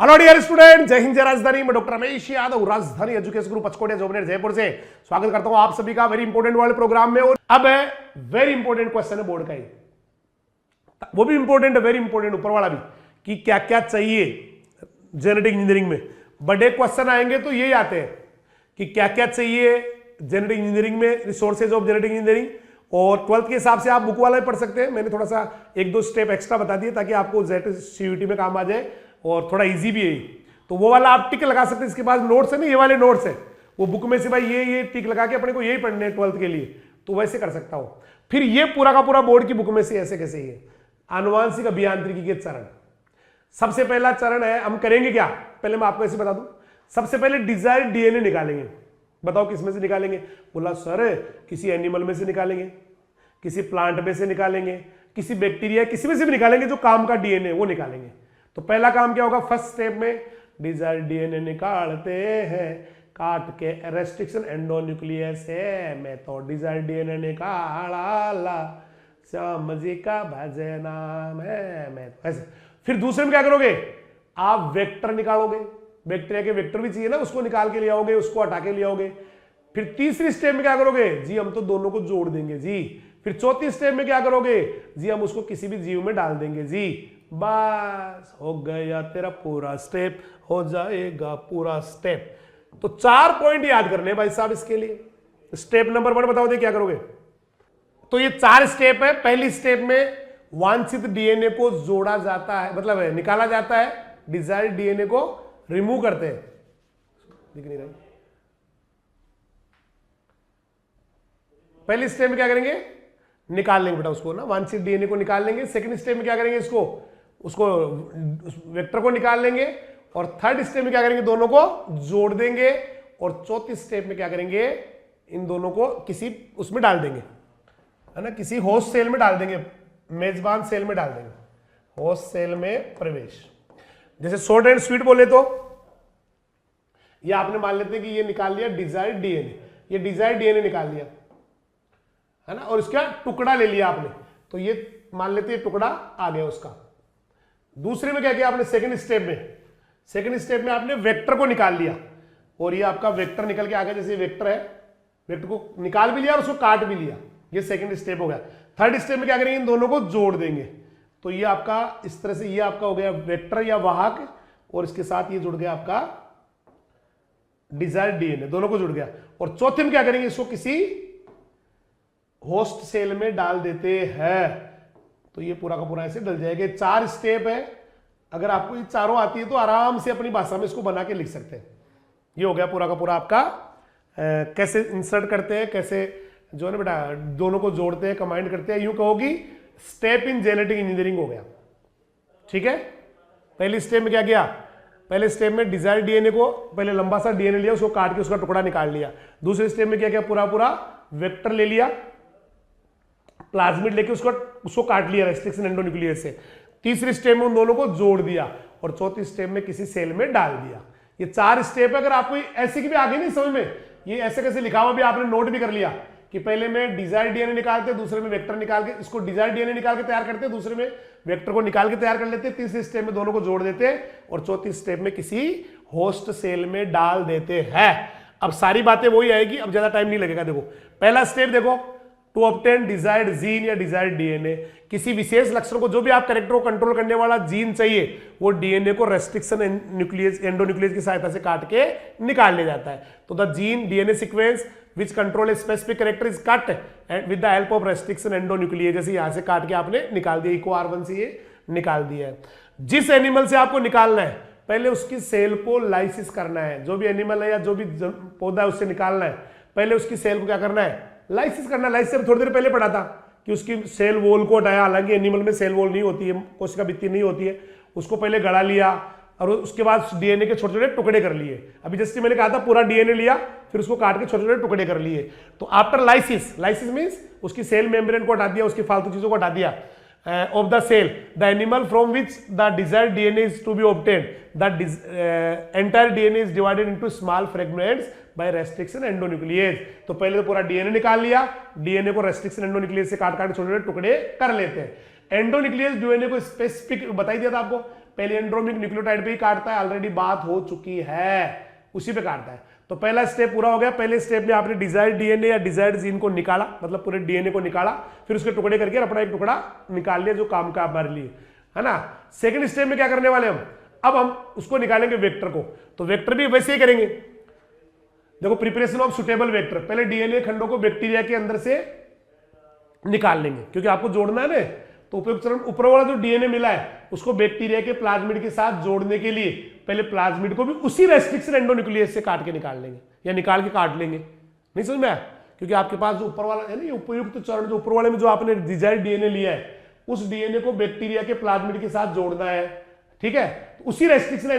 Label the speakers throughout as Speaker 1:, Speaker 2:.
Speaker 1: Hello dear student, जय हिंद जय राजधानी। मैं डॉक्टर रमेश यादव, राजधानी एजुकेशन ग्रुप पचकोटिया जोबनेर जयपुर से स्वागत करता हूं आप सभी का वेरी इंपॉर्टेंट वर्ल्ड प्रोग्राम में। और अब है वेरी इंपॉर्टेंट क्वेश्चन है बोर्ड का ही, वो भी इंपॉर्टेंट है, वेरी इंपॉर्टेंट, ऊपर वाला भी, कि क्या क्या चाहिए जेनेटिक इंजीनियरिंग में। बड़े क्वेश्चन आएंगे तो यही आते हैं कि क्या क्या चाहिए जेनेटिक इंजीनियरिंग में, रिसोर्सेज ऑफ जेनेटिक इंजीनियरिंग। और 12th के हिसाब से आप बुक वाला भी पढ़ सकते हैं। मैंने थोड़ा सा एक दो स्टेप एक्स्ट्रा बता दिए ताकि आपको CUET में काम आ जाए और थोड़ा इजी भी है। तो वो वाला आप टिक लगा सकते हैं। इसके पास नोट्स है ना, ये वाले नोट्स है, वो बुक में से भाई ये टिक लगा के अपने को यही पढ़ने हैं 12th के लिए, तो वैसे कर सकता हूं। फिर ये पूरा का पूरा बोर्ड की बुक में से ऐसे कैसे ये आनुवांशिक अभियांत्रिकी के चरण। सबसे पहला चरण है, हम करेंगे क्या, पहले मैं आपको ऐसे बता दूं। सबसे पहले डिजायर्ड डीएनए निकालेंगे। बताओ किस में से निकालेंगे? बोला सर किसी एनिमल में से निकालेंगे, किसी प्लांट में से निकालेंगे, किसी बैक्टीरिया, किसी में से भी निकालेंगे, जो काम का डीएनए वो निकालेंगे। तो पहला काम क्या होगा, फर्स्ट स्टेप में डिजायर्ड डीएनए निकालते हैं काट के, रेस्ट्रिक्शन एंडोन्यूक्लियस है मैं तो डिजायर्ड डीएनए निकाला, श्याम जी का भजन नाम है मैं तो। ऐसे फिर दूसरे में क्या करोगे, आप वेक्टर निकालोगे। बैक्टीरिया के वेक्टर भी चाहिए ना, उसको निकाल के ले आओगे, उसको हटा के ले आओगे। फिर तीसरी स्टेप में क्या करोगे जी, हम तो दोनों को जोड़ देंगे जी। फिर चौथी स्टेप में क्या करोगे जी, हम उसको किसी भी जीव में डाल देंगे जी। बस हो गया तेरा पूरा स्टेप, हो जाएगा पूरा स्टेप। तो 4 पॉइंट याद करने भाई साहब इसके लिए। स्टेप नंबर 1 बताओ दे क्या करोगे। तो ये 4 स्टेप है। पहली स्टेप में वांछित डीएनए को जोड़ा जाता है, मतलब है निकाला जाता है, डिजायर्ड डीएनए को रिमूव करते हैं। दिख नहीं रहा, पहली स्टेप में क्या करेंगे, निकाल लेंगे बेटा उसको ना, वांछित डीएनए को निकाल लेंगे। सेकंड स्टेप में क्या करेंगे, इसको उसको वेक्टर को निकाल लेंगे। और थर्ड स्टेप में क्या करेंगे, दोनों को जोड़ देंगे। और चौथी स्टेप में क्या करेंगे, इन दोनों को किसी उसमें डाल देंगे, है ना, किसी होस्ट सेल में डाल देंगे, मेजबान सेल में डाल देंगे, होस्ट सेल में प्रवेश। जैसे शॉर्ट एंड स्वीट बोले तो ये आपने मान लेते हैं कि ये निकाल लिया डिजायर्ड डीएनए, ये डिजायर्ड डीएनए निकाल लिया, है ना, और इसका टुकड़ा ले लिया आपने, तो ये मान लेते हैं टुकड़ा आ गया उसका। दूसरे में क्या किया आपने, सेकंड स्टेप में आपने वेक्टर को निकाल लिया, और ये आपका वेक्टर निकल के आ गया। जैसे वेक्टर है, वेक्टर को निकाल भी लिया और उसको काट भी लिया, ये सेकंड स्टेप हो गया। थर्ड स्टेप में क्या करेंगे, इन दोनों को जोड़ देंगे। तो ये आपका इस तरह से ये आपका हो गया वेक्टर या वाहक, और इसके साथ ये जुड़ गया आपका डिजायर्ड डीएनए, दोनों को जुड़ गया। और चौथे में क्या करेंगे, इसको किसी होस्ट सेल में डाल देते हैं, तो ये पूरा का पूरा ऐसे डल जाएगा। 4 स्टेप है। अगर आपको ये चारों आती है तो आराम से अपनी भाषा में इसको बना के लिख सकते हैं। ये हो गया पूरा का पूरा आपका कैसे इंसर्ट करते हैं, कैसे जो है ना बेटा दोनों को जोड़ते हैं, कंबाइंड करते हैं, यूं कहोगी स्टेप इन जेनेटिक इंजीनियरिंग हो गया। ठीक है, पहली स्टेप में क्या किया, पहले स्टेप में डिजायर्ड डीएनए को पहले लंबा सा डीएनए लिया, उसको काट के उसका टुकड़ा निकाल लिया। दूसरे स्टेप में क्या किया, पूरा पूरा वेक्टर ले लिया, प्लाज्मिड लेके उसको काट लिया रेस्ट्रिक्शन एंडोन्यूक्लियस से। तीसरी स्टेप में उन दोनों को जोड़ दिया, और चौथी स्टेप में किसी सेल में डाल दिया। ये 4 स्टेप है। अगर आपको ऐसे की भी आगे नहीं समझ में, ये ऐसे कैसे लिखा हुआ भी आपने नोट भी कर लिया कि पहले में डिजायर्ड डीएनए निकालते, दूसरे में वेक्टर निकाल के, इसको डिजायर्ड डीएनए निकाल के तैयार करते, दूसरे में वेक्टर को निकाल के तैयार कर लेते, तीसरी स्टेप में दोनों को जोड़ देते, और चौथी स्टेप में किसी होस्ट सेल में डाल देते हैं। अब सारी बातें वही आएगी, अब ज्यादा टाइम नहीं लगेगा। देखो पहला स्टेप देखो, टू ऑब्टेन डिजायर्ड जीन या डिजायर्ड डीएनए, किसी विशेष लक्षण को, जो भी आप कैरेक्टर को कंट्रोल करने वाला जीन चाहिए, वो डीएनए को रेस्ट्रिक्शन एंडोन्यूक्लियस की सहायता से काट के निकाल लिया जाता है। तो the gene DNA sequence which control specific character is cut and with the help of restriction endonuclease, जैसे यहां से काट के आपने निकाल दिया, इको R1 से ये निकाल दिया है। जिस एनिमल से आपको निकालना है, पहले उसकी सेल को लाइसिस करना है। जो भी एनिमल है या जो भी पौधा है उससे निकालना है, पहले उसकी सेल को क्या करना है, लाइसिस करना। लाइसिस थोड़ी देर पहले पढ़ा था कि उसकी सेल वॉल को हटाया, हालांकि एनिमल में सेल वॉल नहीं होती है, कोशिका भित्ति नहीं होती है, उसको पहले गड़ा लिया, और उसके बाद डीएनए के छोटे छोटे टुकड़े कर लिए। अभी जैसे मैंने कहा था पूरा डीएनए लिया, फिर उसको काट के छोटे छोटे टुकड़े कर लिए। तो आफ्टर लाइसिस मींस उसकी सेल मेम्ब्रेन को हटा दिया, उसकी फालतू चीजों को हटा दिया। of the cell, the animal from which the desired DNA is to be obtained, the entire DNA is divided into small fragments by restriction endonuclease। तो पहले तो पूरा डीएनए निकाल लिया, डीएनए को रेस्ट्रिक्शन एंडोन्यूक्लियस से काट काट छोटे छोटे टुकड़े कर लेते हैं। एंडोन्यूक्लियस डीएनए को स्पेसिफिक बता ही दिया था आपको, पैलिएंड्रोमिक न्यूक्लियोटाइड पे ही काटता है, ऑलरेडी बात हो चुकी है, उसी पे काटता है। तो पहला स्टेप पूरा हो गया। पहले स्टेप में आपने डिजायर्ड डीएनए या डिजायर्ड जीन को निकाला, मतलब पूरे डीएनए को निकाला, फिर उसके टुकड़े करके अपना एक टुकड़ा निकाल लिया जो काम का हमारे लिए, है ना। सेकंड स्टेप में क्या करने वाले हम, अब हम उसको निकालेंगे वेक्टर को। तो वेक्टर भी वैसे ही करेंगे। देखो प्रिपरेशन ऑफ सुटेबल वेक्टर, पहले डीएनए खंडों को बैक्टीरिया के अंदर से निकाल लेंगे, क्योंकि आपको जोड़ना है ना। तो उपयुक्त चरण, ऊपर वाला जो डीएनए मिला है उसको बैक्टीरिया के प्लाज्मिड के साथ जोड़ने के लिए पहले प्लाज्मिड को भी उसी रेस्ट्रिक्शन एंडोन्यूक्लियस से काट के निकाल लेंगे, या निकाल के काट लेंगे। नहीं समझ में आया? क्योंकि आपके पास जो ऊपर वाला है ना, उपयुक्त चरण जो ऊपर वाले में जो आपने डिजायर्ड डीएनए लिया है, उस डीएनए को बैक्टीरिया के प्लाज्मिड के साथ जोड़ना है, ठीक है। तो उसी रेस्ट्रिक्शन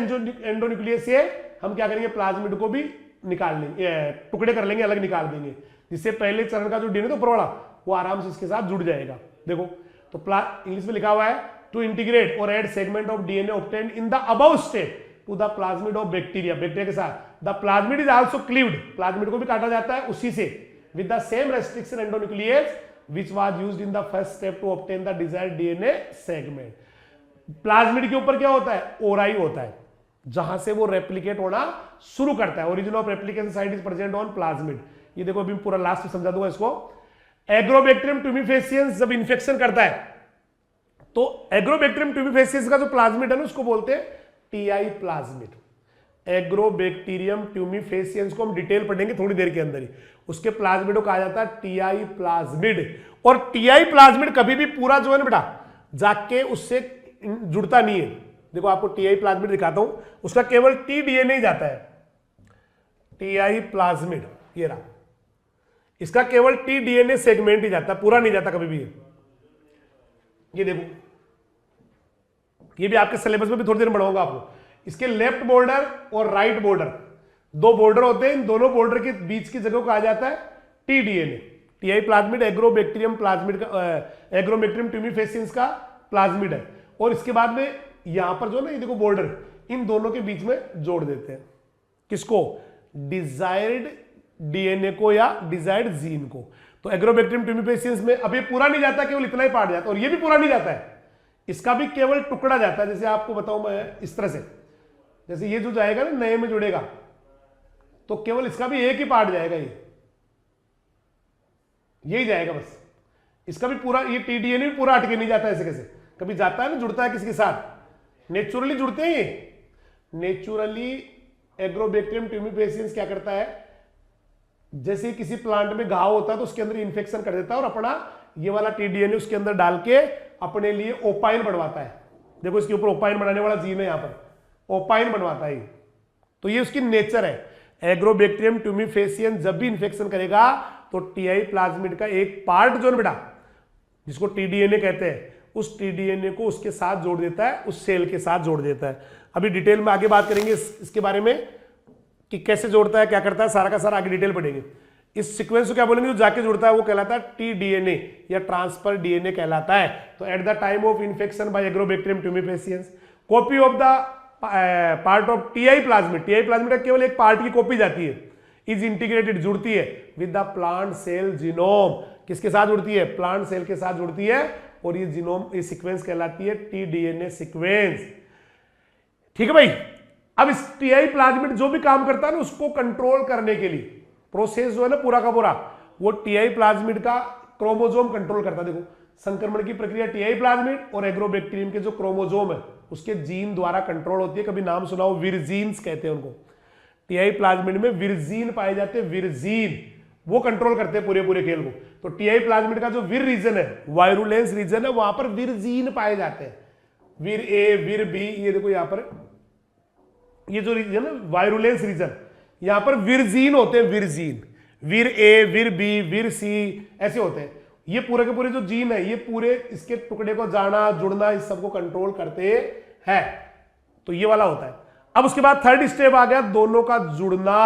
Speaker 1: एंडोन्यूक्लियस से हम क्या करेंगे, प्लाज्मिड को भी निकाल लेंगे, टुकड़े कर लेंगे, अलग निकाल देंगे, जिससे पहले चरण का जो डीएनए तो ऊपर वाला वो आराम से इसके साथ जुड़ जाएगा। देखो तो इंग्लिश में लिखा हुआ है टू इंटीग्रेट और add segment of DNA obtained in the above step to the plasmid of bacteria, bacteria के साथ। The plasmid is also cleaved, plasmid को भी काटा जाता है उसी से, with the same restriction endonuclease which was used in the first step to obtain the desired DNA segment. Plasmid के ऊपर क्या होता है, ओराई होता है, जहां से वो रेप्लिकेट होना शुरू करता है। Origin of replication site is present on plasmid. ये देखो अभी पूरा लास्ट में समझा दूंगा इसको। एग्रोबैक्टीरियम ट्यूमिफेसियंस जब इन्फेक्शन करता है तो एग्रोबैक्टीरियम ट्यूमिफेसियंस का जो प्लाज्मिड है ना उसको बोलते हैं टीआई प्लाज्मिड। एग्रोबैक्टीरियम ट्यूमिफेसियंस को हम डिटेल पढ़ेंगे थोड़ी देर के अंदर ही। उसके प्लाज्मिड को कहा जाता है टीआई प्लाज्मिड। और टीआई प्लाज्मिड कभी भी पूरा जो है ना बेटा जाके उससे जुड़ता नहीं है। देखो आपको टीआई प्लाज्मिड दिखाता हूं, उसका केवल टी डीएनए ही जाता है। टीआई प्लाज्मिड ये रहा, इसका केवल टी डीएनए सेगमेंट ही जाता है, पूरा नहीं जाता कभी भी। ये देखो, ये भी आपके सिलेबस में भी थोड़ी देर में पढ़ाऊंगा आपको। इसके लेफ्ट बॉर्डर और राइट बॉर्डर, दो बॉर्डर होते हैं, इन दोनों बॉर्डर के बीच की जगह को कहा जाता है T DNA. TI plasmid agrobacterium plasmid का, एग्रोबैक्टीरियम ट्यूमिफेसियंस का प्लाज्मिड है। और इसके बाद में यहां पर जो ना ये देखो बॉर्डर, इन दोनों के बीच में जोड़ देते हैं। किसको, डिजायर्ड डीएनए को या डिजायर्ड जीन को। तो एग्रोबैक्टीरियम ट्यूमिफेसियंस में अभी पूरा नहीं जाता, केवल इतना ही पार्ट जाता है। और ये भी पूरा नहीं जाता है, इसका भी केवल टुकड़ा जाता है। जैसे आपको बताऊं मैं इस तरह से, जैसे ये जो जाएगा ना नए में जुड़ेगा तो केवल इसका भी एक ही पार्ट जाएगा, यही जाएगा बस। इसका भी पूरा, ये टीडीएनए भी पूरा अटके नहीं जाता ऐसे कैसे, कभी जाता है ना, जुड़ता है किसी के साथ, नेचुरली जुड़ते हैं ये। नेचुरली एग्रोबैक्टीरियम ट्यूमिफेसियंस क्या करता है, जैसे किसी प्लांट में घाव होता है तो उसके अंदर इन्फेक्शन कर देता है और अपना ये वाला टीडीएनए उसके अंदर डाल के अपने लिए ओपाइन बनवाता है। देखो इसके ऊपर ओपाइन बनाने वाला जीन है, यहां पर ओपाइन बनवाता है। तो ये उसकी नेचर है। एग्रोबैक्टीरियम ट्यूमिफेसियंस जब भी इंफेक्शन करेगा तो टीआई प्लाज्मिड का एक पार्ट जो है बेटा, जिसको टीडीएनए कहते हैं, उस टीडीएनए को उसके साथ जोड़ देता है, उस सेल के साथ जोड़ देता है। अभी डिटेल में आगे बात करेंगे इसके बारे में कि कैसे जोड़ता है, क्या करता है, सारा का सारा आगे डिटेल पढ़ेंगे। इस सीक्वेंस को क्या बोलेंगे, जो जाके जुड़ता है वो कहलाता है टी डीएनए या ट्रांसफर डीएनए कहलाता है। तो at the time of infection by agrobacterium tumefaciens, copy of the part of TI plasmid, TI plasmid का केवल एक पार्ट की कॉपी जाती है, इज इंटीग्रेटेड, जुड़ती है with the plant cell genome. किसके साथ जुड़ती है, प्लांट सेल के साथ जुड़ती है। और ये जीनोम, ये सीक्वेंस कहलाती है टी डीएनए सीक्वेंस। ठीक है भाई। अब इस टीआई प्लाज्मिड जो भी काम करता है ना, उसको कंट्रोल करने के लिए प्रोसेस जो है ना पूरा का पूरा, वो टीआई प्लाज्मिड का क्रोमोजोम कंट्रोल करता है। देखो संक्रमण की प्रक्रिया टीआई प्लाज्मिड और एग्रोबैक्टीरियम के जो क्रोमोजोम है उसके जीन द्वारा कंट्रोल होती है। कभी नाम सुना हो, विरजीन्स कहते हैं उनको। टीआई प्लाज्मिड में विरजीन पाए जाते हैं, विरजीन, वो कंट्रोल करते हैं पूरे पूरे खेल को। तो टीआई प्लाज्मिड का जो विर रीजन है, वायरुलेंस रीजन है, वहां पर विरजीन पाए जाते हैं, विर ए, विर बी। ये देखो यहां पर ये जो रीजन है वायरुलेंस रीजन, यहां पर विरजीन होते हैं, विरजीन, विर ए, विर बी, विर सी, ऐसे होते हैं। ये पूरे के पूरे जो जीन है, ये पूरे इसके टुकड़े को जाना, जुड़ना, इस सबको कंट्रोल करते हैं। तो ये वाला होता है। अब उसके बाद थर्ड स्टेप आ गया, दोनों का जुड़ना।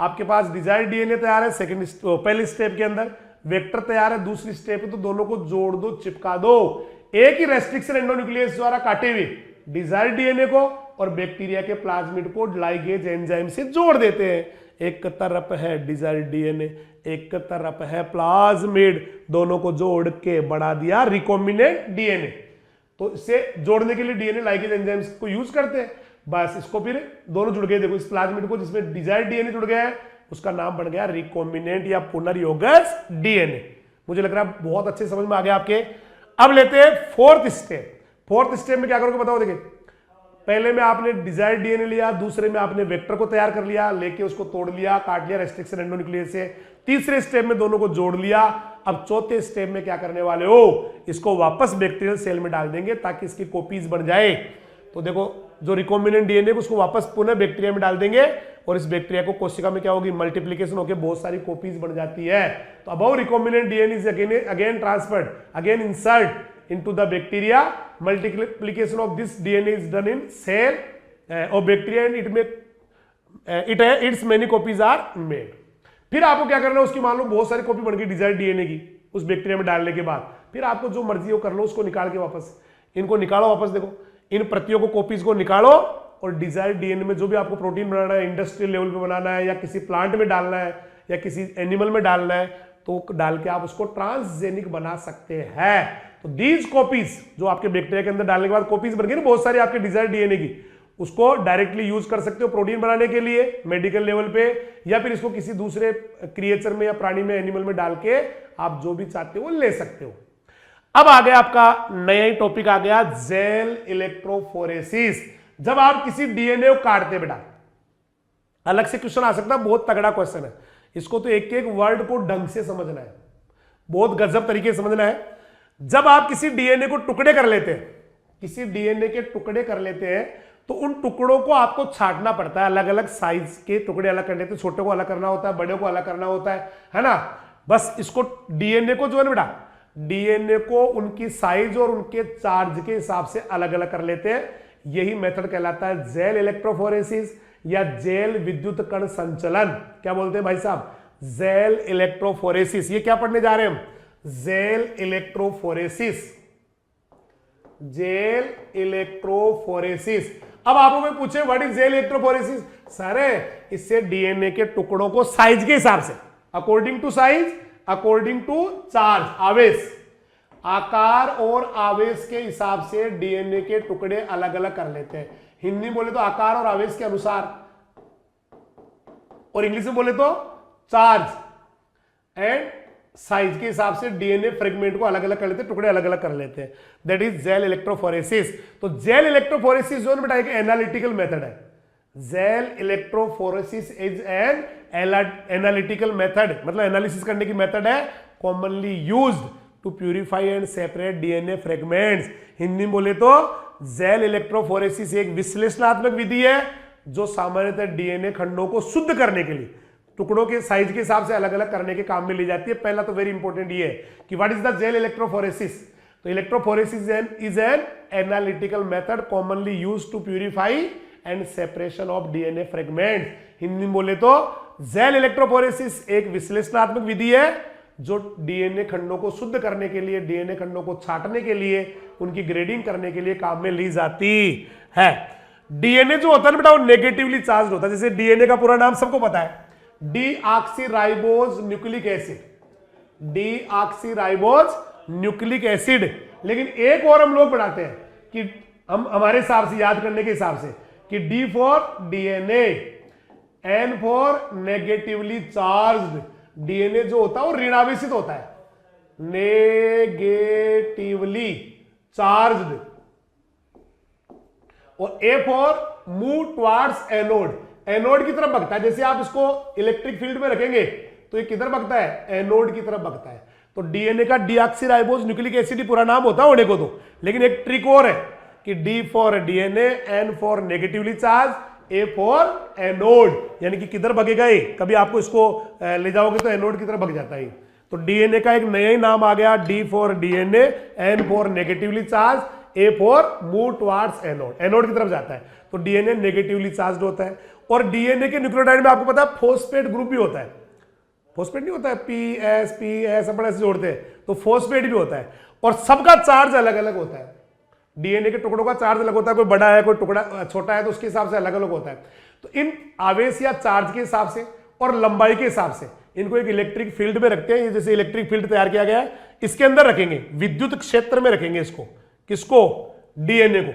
Speaker 1: आपके पास डिजायर्ड डीएनए तैयार है, सेकंड पहले स्टेप के अंदर वेक्टर तैयार है, दूसरी स्टेप है तो दोनों को जोड़ दो, चिपका दो। एक ही रेस्ट्रिक्शन एंडोन्यूक्लियस द्वारा काटे हुए डिजायर्ड डीएनए को और बैक्टीरिया के प्लाज्मिड को लाइगेज एंजाइम से जोड़ देते हैं। एक तरफ है डिजायर्ड डीएनए, एक तरफ है प्लाज्मिड, दोनों को जोड़ के बढ़ा दिया रिकॉम्बिनेंट डीएनए। तो इसे जोड़ने के लिए डीएनए लाइगेज एंजाइम्स को यूज करते हैं। बस इसको फिर दोनों जुड़ गए, देखो इस प्लाज्मिड को जिसमें डिजायर्ड डीएनए जुड़ गया है उसका नाम बन गया रिकॉम्बिनेंट या पुनर्योगज डीएनए। मुझे लग रहा है बहुत अच्छे समझ में आ गया आपके। अब लेते हैं फोर्थ स्टेप। फोर्थ स्टेप में क्या करोगे बताओ। देखिए पहले में आपने डिजायर्ड डीएनए लिया, दूसरे में आपने वेक्टर को तैयार कर लिया, लेके उसको तोड़ लिया, काट लिया रेस्ट्रिक्शन एंडोन्यूक्लियस से। तीसरे स्टेप में दोनों को जोड़ लिया। अब चौथे स्टेप में क्या करने वाले हो, इसको वापस बैक्टीरियल सेल में डाल देंगे ताकि इसकी कॉपीज बन जाए। तो देखो जो रिकॉम्बिनेंट डीएनए उसको वापस पुनः बैक्टीरिया में डाल देंगे और इस बैक्टीरिया को कोशिका में क्या होगी, मल्टीप्लिकेशन होकर बहुत सारी कॉपीज बन जाती है। तो above recombinant DNA is again transferred, again insert into the bacteria. Multiplication of this DNA is done in cell of bacteria and its many copies are made. फिर आपको क्या करना है, उसकी मान लो बहुत सारी कॉपी बन गई डिजायर्ड डीएनए की उस बैक्टीरिया में डालने के बाद। फिर आपको जो मर्जी हो कर लो, उसको निकाल के वापस इनको निकालो वापस। देखो इन प्रतियों को कॉपीज को निकालो और डिजायर्ड डीएनए में जो भी आपको प्रोटीन बनाना है, इंडस्ट्रियल लेवल पे बनाना है या किसी प्लांट में डालना है या किसी एनिमल में डालना है, तो डाल के आप उसको ट्रांसजेनिक बना सकते हैं। तो दीज कॉपीज जो आपके बैक्टीरिया के अंदर डालने के बाद कॉपीज बन गई ना बहुत सारी आपके डिजायर्ड डीएनए की, उसको डायरेक्टली यूज कर सकते हो प्रोटीन बनाने के लिए मेडिकल लेवल पे, या फिर इसको किसी दूसरे क्रिएचर में या प्राणी में, एनिमल में डाल के आप जो भी चाहते हो ले सकते हो। अब आ गया आपका नया ही टॉपिक आ गया, जेल इलेक्ट्रोफोरेसिस। जब आप किसी डीएनए को काटते बेटा, अलग से क्वेश्चन आ सकता है, बहुत तगड़ा क्वेश्चन है, इसको तो एक एक वर्ड को ढंग से समझना है, बहुत गजब तरीके से समझना है। जब आप किसी डीएनए को टुकड़े कर लेते हैं, किसी डीएनए के टुकड़े कर लेते हैं, तो उन टुकड़ों को आपको छांटना पड़ता है, अलग अलग साइज के टुकड़े अलग कर लेते हैं, छोटे को अलग करना होता है, बड़े को अलग करना होता है ना। बस इसको डीएनए को जो है ना बेटा, डीएनए को उनकी साइज और उनके चार्ज के हिसाब से अलग अलग कर लेते हैं। यही मेथड कहलाता है जेल इलेक्ट्रोफोरेसिस या जेल विद्युत कण संचलन। क्या बोलते हैं भाई साहब, जेल इलेक्ट्रोफोरेसिस। ये क्या पढ़ने जा रहे हैं हम, जेल इलेक्ट्रोफोरेसिस, जेल इलेक्ट्रोफोरेसिस। अब आप लोग पूछे what is gel electrophoresis, sir इससे डीएनए के टुकड़ों को साइज के हिसाब से, according to size, according to charge, आवेश, आकार और आवेश के हिसाब से डीएनए के टुकड़े अलग अलग कर लेते हैं। हिंदी में बोले तो आकार और आवेश के अनुसार, और इंग्लिश में बोले तो चार्ज एंड साइज के हिसाब से डीएनए फ्रेगमेंट को अलग अलग कर लेते हैं, टुकड़े अलग अलग कर लेते हैं। That is gel electrophoresis. तो जेल इलेक्ट्रोफोरेसिस जो बेटा एक एनालिटिकल मेथड है। Gel electrophoresis is an analytical method, मतलब एनालिसिस करने की मेथड है, commonly used to purify and separate DNA fragments. Hindi में बोले तो जेल इलेक्ट्रोफोरेसिस एक विश्लेषणात्मक विधि है जो सामान्यतः डीएनए खंडों को शुद्ध करने के लिए, टुकड़ों के साइज के हिसाब से अलग अलग करने के काम में ली जाती है। पहला तो वेरी इंपॉर्टेंट ये है कि what is the gel electrophoresis. तो electrophoresis is an analytical method commonly used to purify and separation of DNA fragment. Hindi में बोले तो जेल इलेक्ट्रोफोरेसिस एक विश्लेषणात्मक विधि है जो डीएनए खंडों को शुद्ध करने के लिए, डीएनए खंडों को छांटने के लिए, उनकी ग्रेडिंग करने के लिए काम में ली जाती है। डीएनए जो होता है ना बेटा वो नेगेटिवली चार्ज होता है। जैसे डीएनए का पूरा नाम सबको पता है, deoxyribose nucleic acid, deoxyribose nucleic acid. लेकिन एक और हम लोग बढ़ाते हैं कि हम हमारे हिसाब से याद करने के हिसाब से कि D for DNA, N for negatively charged. DNA जो होता है वो ऋणावेशित होता है, नेगेटिवली चार्ज्ड, और ए for move towards anode, anode की तरफ भगता है। जैसे आप इसको इलेक्ट्रिक फील्ड में रखेंगे तो ये किधर भगता है, एनोड की तरफ भगता है। तो डीएनए का डीऑक्सीराइबोज न्यूक्लिक एसिड पूरा नाम होता है होने को तो, लेकिन एक ट्रिक और है कि D for DNA, N for negatively charge, A for anode, यानी कि किधर भगेगा ये, कभी आपको इसको ले जाओगे तो एनोड की तरफ भग जाता है। तो डीएनए का एक नया ही नाम आ गया, D for DNA, N for negatively charge, A for move towards anode, anode की तरफ जाता है। तो डीएनए नेगेटिवली चार्ज्ड होता है। और डीएनए के न्यूक्लियोटाइड में आपको पता है फॉस्फेट ग्रुप भी होता है, फॉस्फेट नहीं होता है, पी एस अपन ऐसे जोड़ते हैं, तो फॉस्फेट भी होता है। और सबका चार्ज अलग अलग होता है, डीएनए के टुकड़ों का चार्ज अलग होता है, कोई बड़ा है कोई टुकड़ा छोटा है, तो उसके हिसाब से अलग अलग होता है। तो इन आवेश या चार्ज के हिसाब से और लंबाई के हिसाब से इनको एक इलेक्ट्रिक फील्ड में रखते हैं। जैसे इलेक्ट्रिक फील्ड तैयार किया गया है, इसके अंदर रखेंगे, विद्युत क्षेत्र में रखेंगे इसको, किसको? डीएनए को।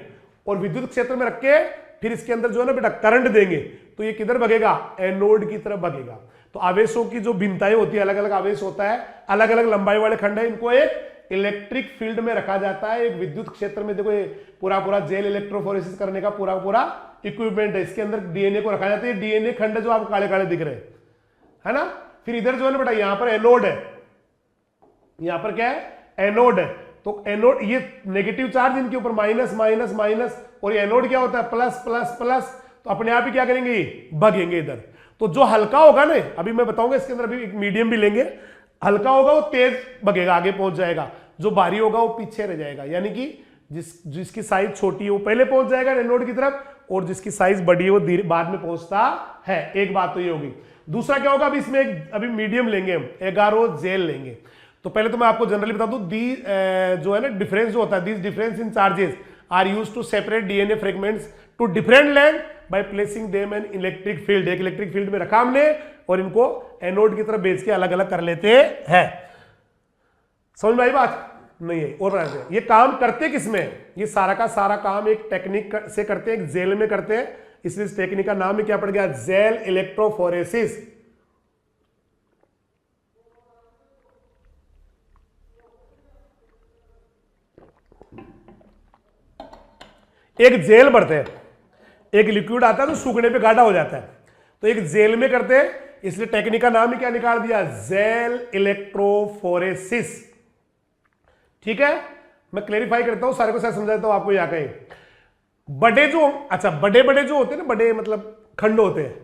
Speaker 1: और विद्युत क्षेत्र में रख के फिर इसके अंदर जो है ना बेटा करंट देंगे तो ये किधर भगेगा? एनोड की तरफ भगेगा। तो आवेशों की जो भिन्नताएं होती है, अलग अलग आवेश होता है, अलग अलग लंबाई वाले खंड है, इनको एक इलेक्ट्रिक फील्ड में रखा जाता है, एक विद्युत क्षेत्र में। देखो ये पूरा जेल इलेक्ट्रोफोरेसिस करने का पूरा इक्विपमेंट है, इसके अंदर डीएनए को रखा जाता है। डीएनए खंड जो आपको काले काले दिख रहे हैं, है ना। फिर इधर जो है ना बेटा यहां पर एनोड है, यहां पर क्या है? एनोड है। तो एनोड, ये नेगेटिव चार्ज इनके ऊपर माइनस माइनस माइनस, और ये एनोड क्या होता है? Plus plus plus. तो अपने आप ही क्या करेंगे? भगेंगे इधर। तो जो हल्का होगा ना, अभी मैं बताऊंगा इसके अंदर, अभी एक मीडियम भी लेंगे, हल्का होगा वो तेज भगेगा, आगे पहुंच जाएगा। जो भारी होगा वो पीछे रह जाएगा। यानी कि जिसकी साइज छोटी है वो पहले पहुंच जाएगा एनोड की तरफ, और जिसकी साइज बड़ी है वो बाद में पहुंचता है। एक बात तो ये होगी। दूसरा क्या होगा? अभी इसमें अभी मीडियम लेंगे हम, एगारोजेल लेंगे। तो पहले तो मैं आपको जनरली बता दूं, जो है ना डिफरेंस जो होता है, this difference in charges are used to separate DNA fragments to different length by placing them in electric field. एक इलेक्ट्रिक फील्ड में रखा हमने और इनको एनोड की तरफ भेज के अलग अलग कर लेते हैं। समझ में आई बात? नहीं है। और ये काम करते किसमें? ये सारा का सारा काम एक टेक्निक से करते हैं, एक जेल में करते हैं। इसलिए इस टेक्निक का नाम ही क्या पड़ गया? Gel electrophoresis. एक जेल बढ़ते हैं, एक लिक्विड आता है तो सूखने पे गाढ़ा हो जाता है, तो एक जेल में करते हैं। इसलिए टेक्निक का नाम ही क्या निकाल दिया? Gel electrophoresis. ठीक है, मैं क्लेरिफाई करता हूं, सारे को साथ समझाता हूं आपको। यहाँ कहीं बड़े जो, अच्छा बड़े बड़े जो होते हैं ना, बड़े मतलब खंड होते हैं,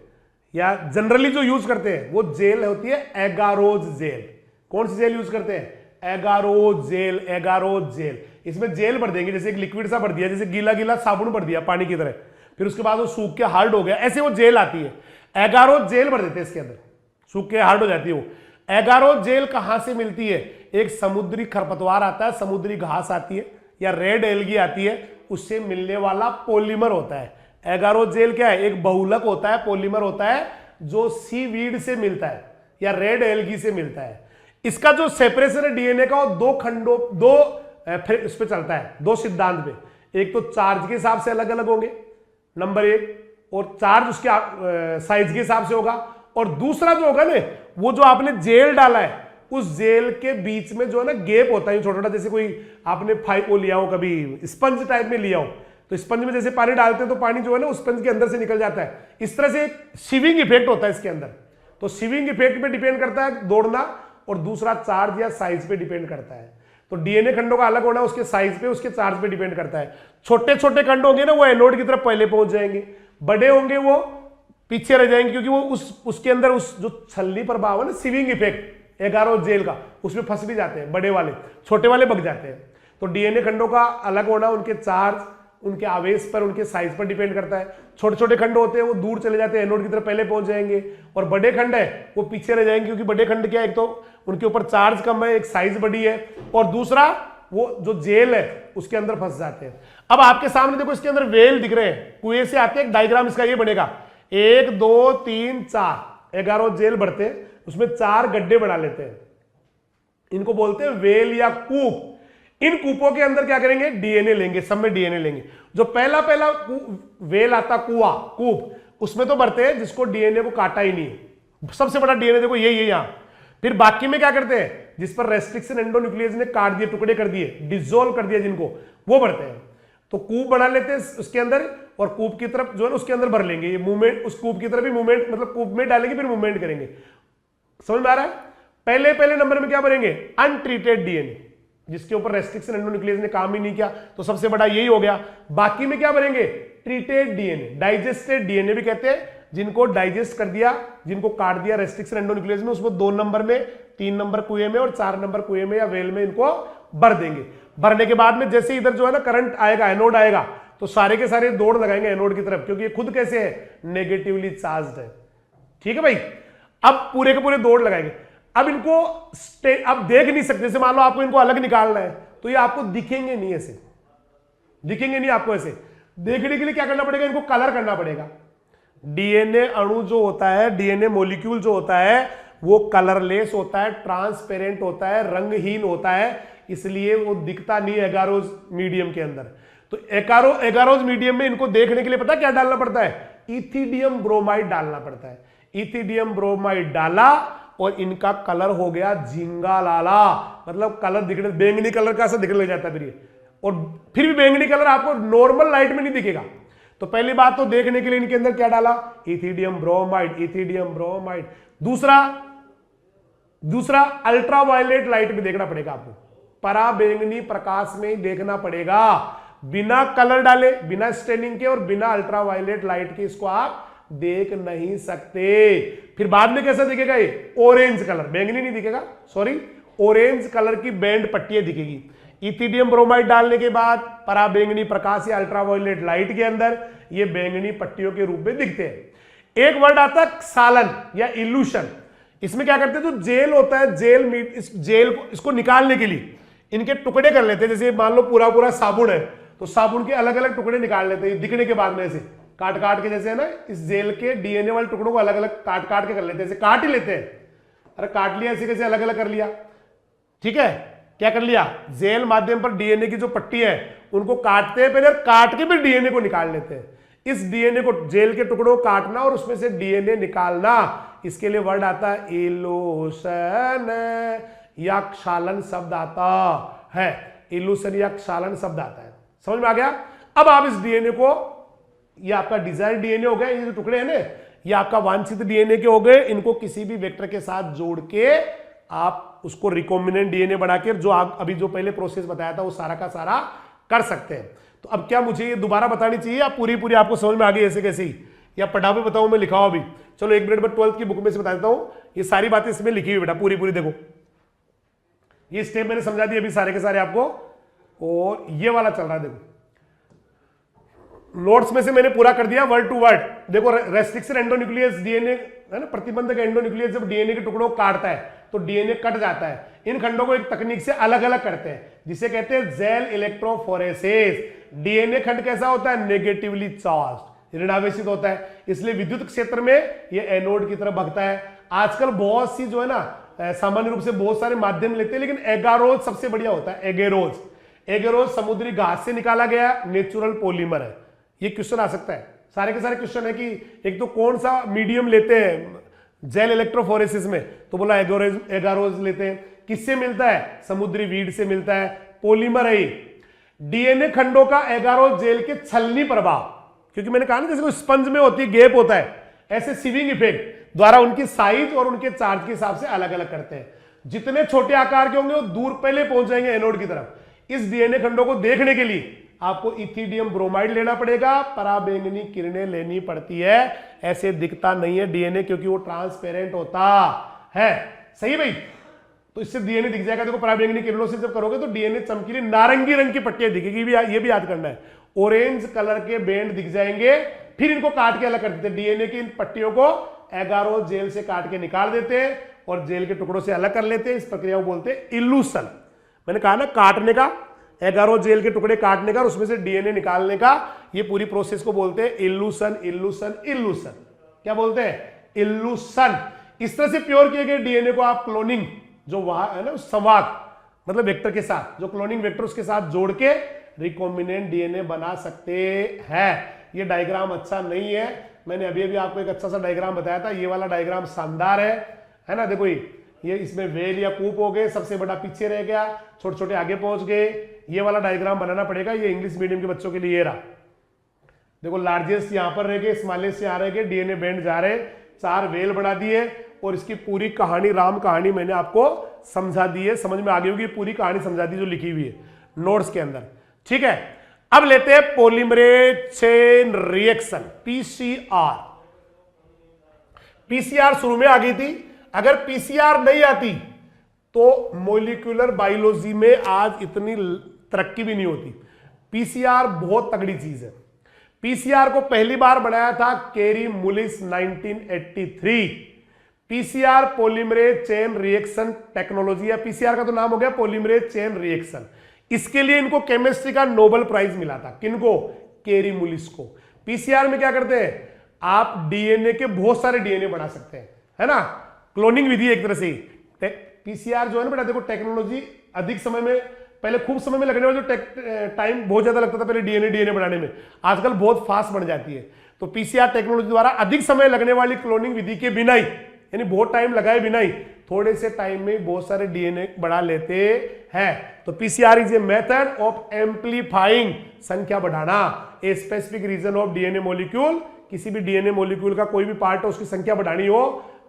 Speaker 1: या जनरली जो यूज करते हैं वो जेल होती है एगारोज जेल। कौन सी जेल यूज करते हैं? Agarose gel. एगारोज जेल, इसमें जेल भर देंगे, जैसे एक लिक्विड सा भर दिया, जैसे गीला गीला साबुन भर दिया पानी की तरह, फिर उसके बाद वो सूख के हार्ड हो गया, ऐसे वो जेल आती है। एगारोज जेल भर देते हैं इसके अंदर, सूख के हार्ड हो जाती है वो। एगारोज जेल कहां से मिलती है? एक समुद्री खरपतवार आता है, समुद्री घास आती है, या रेड एल्गी आती है, उससे मिलने वाला पॉलीमर होता है। एगारोज जेल क्या है? एक बहुलक होता है, पॉलीमर होता है, जो सीवीड से मिलता है या रेड एल्गी से मिलता है। इसका जो सेपरेशन है डीएनए का, वो दो खंडों, इस पे चलता है, दो सिद्धांत पे। एक तो चार्ज के हिसाब से अलग अलग होंगे, नंबर एक, और चार्ज उसके साइज के हिसाब से होगा। और दूसरा जो होगा ना, वो जो आपने जेल डाला है, उस जेल के बीच में जो है ना गैप होता है छोटा छोटा, जैसे कोई आपने फाइव लिया हो, कभी स्पंज टाइप में लिया हो, तो स्पंज में जैसे पानी डालते हैं तो पानी जो है ना उस स्पंज के अंदर से निकल जाता है। इस तरह से एक सिविंग इफेक्ट होता है इसके अंदर। तो सिविंग इफेक्ट पे डिपेंड करता है दौड़ना, और दूसरा चार्ज या साइज पे डिपेंड करता है। तो डीएनए खंडों का अलग होना उसके साइज पे, उसके चार्ज पे डिपेंड करता है। छोटे छोटे खंड होंगे ना, वो एनोड की तरफ पहले पहुंच जाएंगे, बड़े होंगे वो पीछे रह जाएंगे, क्योंकि वो उसके अंदर उस जो छलनी प्रभाव है ना, सिविंग इफेक्ट एगारोज जेल का, उसमें फंस भी जाते हैं बड़े वाले, छोटे वाले बग जाते हैं। तो डीएनए खंडों का अलग होना उनके चार्ज, उनके आवेश पर, उनके साइज पर डिपेंड करता है। छोटे छोटे खंड होते हैं वो दूर चले जाते हैं, एनोड की तरफ पहले पहुंच जाएंगे, और बड़े खंड है वो पीछे रह जाएंगे, क्योंकि बड़े खंड क्या है, एक तो उनके ऊपर चार्ज कम है, एक साइज बड़ी है, और दूसरा वो जो जेल है उसके अंदर फंस जाते हैं। अब आपके सामने देखो, इसके अंदर वेल दिख रहे हैं, कुएं से आते हैं, एक डायग्राम इसका ये बनेगा, 1 2 3 4, एगारोज जेल बढ़ते हैं, उसमें 4 गड्ढे बना लेते हैं, इनको बोलते हैं वेल या कूप। इन कूपों के अंदर क्या करेंगे? डीएनए लेंगे, सब में डीएनए लेंगे। जो पहला वेल आता, कुआ, कूप, उसमें तो भरते हैं जिसको डीएनए को काटा ही नहीं है, सबसे बड़ा डीएनए देखो यही है यहां। फिर बाकी में क्या करते हैं? जिस पर रेस्ट्रिक्शन एंडोन्यूक्लियस ने काट दिए, टुकड़े कर दिए, डिसॉल्व कर दिया जिनको, वो भरते हैं। तो कूप बना लेते हैं उसके अंदर, और कूप की तरफ जो है ना उसके अंदर भर लेंगे, ये मूवमेंट, उस कूप की तरफ भी मूवमेंट, मतलब कूप में डालेंगे फिर मूवमेंट करेंगे। समझ में आ रहा है? पहले नंबर में क्या भरेंगे? अनट्रीटेड डीएनए, जिसके ऊपर रेस्ट्रिक्शन एंडोन्यूक्लियस ने काम ही नहीं किया, तो सबसे बड़ा यही हो गया। बाकी में क्या भरेंगे? ट्रीटेड डीएनए, डाइजेस्टेड डीएनए भी कहते हैं, जिनको डाइजेस्ट कर दिया, जिनको काट दिया रेस्ट्रिक्शन एंडोन्यूक्लियस में, उसमें 2 नंबर में, 3 नंबर कुएं में और 4 नंबर कुएं में या वेल में इनको भर देंगे। भरने के बाद में जैसे इधर जो है ना करंट आएगा, एनोड आएगा, तो सारे के सारे दौड़ लगाएंगे एनोड की तरफ, क्योंकि ये खुद कैसे है? नेगेटिवली चार्ज्ड है। ठीक है भाई, अब पूरे के पूरे दौड़ लगाएंगे। अब इनको अब देख नहीं सकते, जैसे मान लो आपको इनको अलग निकालना है, तो ये आपको दिखेंगे नहीं, ऐसे दिखेंगे नहीं आपको। ऐसे देखने के लिए क्या करना पड़ेगा? इनको कलर करना पड़ेगा। डीएनए अणु जो होता है, डीएनए मॉलिक्यूल जो होता है, वो कलरलेस होता है, ट्रांसपेरेंट होता है, रंगहीन होता है। इसलिए वो दिखता नहीं एगारोज मीडियम के अंदर। तो एगारोज मीडियम में इनको देखने के लिए पता क्या डालना पड़ता है, इथिडियम ब्रोमाइड डालना पड़ता है। इथिडियम ब्रोमाइड डाला और इनका कलर हो गया झींगा लाला, मतलब कलर दिखने, बैंगनी कलर का ऐसा दिखने लग जाता है फिर ये। और फिर भी बैंगनी कलर आपको नॉर्मल लाइट में नहीं दिखेगा। तो पहली बात तो देखने के लिए इनके अंदर क्या डाला, इथिडियम ब्रोमाइड, इथिडियम ब्रोमाइड। दूसरा अल्ट्रावायलेट लाइट में देखना पड़ेगा आपको, पराबैंगनी प्रकाश में ही देखना पड़ेगा, बिना कलर डाले, बिना स्टेनिंग के और बिना अल्ट्रावायलेट लाइट के इसको आप देख नहीं सकते। फिर बाद में कैसा दिखेगा ये, ऑरेंज कलर, बैंगनी नहीं दिखेगा, सॉरी, ऑरेंज कलर की बैंड पट्टियां दिखेगी। इथिडियम ब्रोमाइड डालने के बाद पराबैंगनी प्रकाश या अल्ट्रावायलेट लाइट के अंदर ये बैंगनी पट्टियों के रूप में दिखते हैं। एक वर्ड आता है सालन या इल्यूशन। इसमें क्या करते हैं, जो जेल होता है, जेल मीट, इस जेल को, इसको निकालने के लिए इनके टुकड़े कर लेते हैं। जैसे मान लो पूरा पूरा साबुन है, तो साबुन के अलग अलग टुकड़े निकाल लेते हैं दिखने के बाद में, ऐसे काट काट के, जैसे है ना, इस जेल के डीएनए वाले टुकड़ों को अलग अलग काट काट के कर लेते हैं, ऐसे काट ही लेते हैं। अरे काट लिया, ऐसे कैसे अलग अलग कर लिया, ठीक है, क्या कर लिया, जेल माध्यम पर डीएनए की जो पट्टी है उनको काटते हैं पहले, और काट के फिर डीएनए को निकाल लेते हैं। इस डीएनए को, जेल के टुकड़ों को काटना और उसमें से डीएनए निकालना, इसके लिए वर्ड आता है इल्यूशन या क्षालन शब्द आता है। इल्यूशन या क्षालन शब्द आता है, समझ में आ गया। अब आप इस डीएनए को, ये आपका डिजायर डीएनए हो गया, ये जो टुकड़े हैं ना, ये आपका वांछित डीएनए के हो गए। इनको किसी भी वेक्टर के साथ जोड़ के आप उसको रिकॉम्बिनेंट डीएनए बना के, जो आप अभी जो पहले प्रोसेस बताया था वो सारा का सारा कर सकते हैं। तो अब क्या मुझे ये दोबारा बतानी चाहिए या पूरी पूरी आपको समझ में आ गई ऐसे कैसे ही, या पढ़ा भी बताऊं मैं, लिखाओ अभी, चलो एक मिनट में 12th की बुक में से बता देता हूं। ये सारी बातें इसमें लिखी हुई बेटा, पूरी पूरी देखो, ये स्टेप मैंने समझा दिए अभी सारे के सारे आपको, और ये वाला चल रहा है देखो, नोट्स में से मैंने पूरा कर दिया वर्ड टू वर्ड। देखो, रेस्ट्रिक्शन एंडोन्यूक्लियस डीएनए है ना, प्रतिबंधक एंडोन्यूक्लियस जब डीएनए के टुकड़ों को काटता है तो डीएनए कट जाता है। इन खंडों को एक तकनीक से अलग अलग करते हैं जिसे कहते हैं जेल इलेक्ट्रोफोरेसिस। डीएनए खंड कैसा होता है, नेगेटिवली चार्ज, ऋणावेशित होता है, इसलिए विद्युत क्षेत्र में ये एनोड की तरफ भगता है। आजकल बहुत सी जो है ना, सामान्य रूप से बहुत सारे माध्यम लेते हैं, लेकिन एगारोज सबसे बढ़िया होता है। एगेरोज, एगेरोज समुद्री घास से निकाला गया नेचुरल पॉलीमर है। ये क्वेश्चन आ सकता है, सारे के सारे क्वेश्चन है कि एक तो कौन सा मीडियम लेते हैं जेल इलेक्ट्रोफोरेसिस में, तो बोला एगारोज लेते हैं। किससे मिलता है, समुद्री वीड से मिलता है, पॉलीमर है। डीएनए खंडों का एगारोज जेल के छलनी प्रभाव, क्योंकि मैंने कहा ना जैसे कोई स्पंज में होती है, गैप होता है, ऐसे सीविंग इफेक्ट द्वारा उनकी साइज और उनके चार्ज के हिसाब से अलग अलग करते हैं। जितने छोटे आकार के होंगे वो दूर पहले पहुंच जाएंगे एनोड की तरफ। इस डीएनए खंडों को देखने के लिए आपको इथिडियम ब्रोमाइड लेना पड़ेगा, पराबैंगनी किरणें लेनी पड़ती है। ऐसे दिखता नहीं है डीएनए, क्योंकि वो ट्रांसपेरेंट होता है। सही भाई, तो इससे डीएनए दिख जाएगा। देखो, पराबैंगनी किरणों से जब करोगे तो डीएनए चमकीली नारंगी रंग की पट्टियां दिखेगी, ये भी याद करना है। ऑरेंज कलर के बैंड दिख जाएंगे, फिर इनको काट के अलग कर देते हैं। डीएनए की इन पट्टियों को एगारोज जेल से काट के निकाल देते हैं और जेल के टुकड़ों से अलग कर लेते हैं। इस प्रक्रिया को बोलते हैं इल्यूशन। मैंने कहा ना, काटने का, एगारोज जेल के टुकड़े काटने का और उसमें से डीएनए निकालने का, ये पूरी प्रोसेस को बोलते हैं इल्यूशन। इल्यूशन, इल्यूशन क्या बोलते हैं, इल्यूशन। इस तरह से प्योर किए गए डीएनए को आप क्लोनिंग, जो वहां है ना संवाद, मतलब वेक्टर के साथ, जो क्लोनिंग वेक्टर उसके साथ जोड़ के रिकॉम्बिनेंट डीएनए बना सकते हैं। ये डायग्राम अच्छा नहीं है, मैंने अभी अभी आपको एक अच्छा सा डायग्राम बताया था। ये वाला डायग्राम शानदार है ना। देखो, ये इसमें वेल या कूप हो गए, सबसे बड़ा पीछे रह गया, छोटे छोटे आगे पहुंच गए। ये वाला डायग्राम बनाना पड़ेगा, ये इंग्लिश मीडियम के बच्चों के लिए ये रहा। देखो, लार्जेस्ट यहां पर रह गए, स्मॉलेस्ट यहां रह गए, डीएनए बैंड जा रहे, 4 वेल बढ़ा दिए और इसकी पूरी कहानी, राम कहानी मैंने आपको समझा दी है। समझ में आ गई होगी, पूरी कहानी समझा दी जो लिखी हुई है नोट्स के अंदर। ठीक है, अब लेते हैं polymerase chain reaction, PCR. PCR शुरू में आ गई थी, अगर पीसीआर नहीं आती तो मॉलिक्यूलर बायोलॉजी में आज इतनी तरक्की भी नहीं होती। पीसीआर बहुत तगड़ी चीज है। पीसीआर को पहली बार बनाया था Kary Mullis 1983। PCR polymerase chain reaction technology, या पीसीआर का तो नाम हो गया पॉलीमरेज चेन रिएक्शन। इसके लिए इनको केमिस्ट्री का नोबेल प्राइज मिला था। किनको, केरी मुलिस को। पीसीआर में क्या करते हैं, आप डीएनए के बहुत सारे डीएनए बना सकते हैं, है ना, क्लोनिंग विधि एक तरह से। पीसीआर जो है ना बेटा, देखो टेक्नोलॉजी अधिक समय में पहले खूब समय में लगने वाला जो टाइम बहुत ज्यादा लगता था पहले डीएनए बनाने में, आजकल बहुत फास्ट बन जाती है। तो पीसीआर टेक्नोलॉजी द्वारा अधिक समय लगने वाली क्लोनिंग विधि के बिना ही, यानी बहुत टाइम लगाए बिना ही, थोड़े से टाइम में बहुत सारे डीएनए बढ़ा लेते हैं। तो PCR is a method of amplifying, संख्या बढ़ाना, a specific region of DNA molecule, किसी भी डीएनए मॉलिक्यूल का कोई भी पार्ट है उसकी संख्या बढ़ानी हो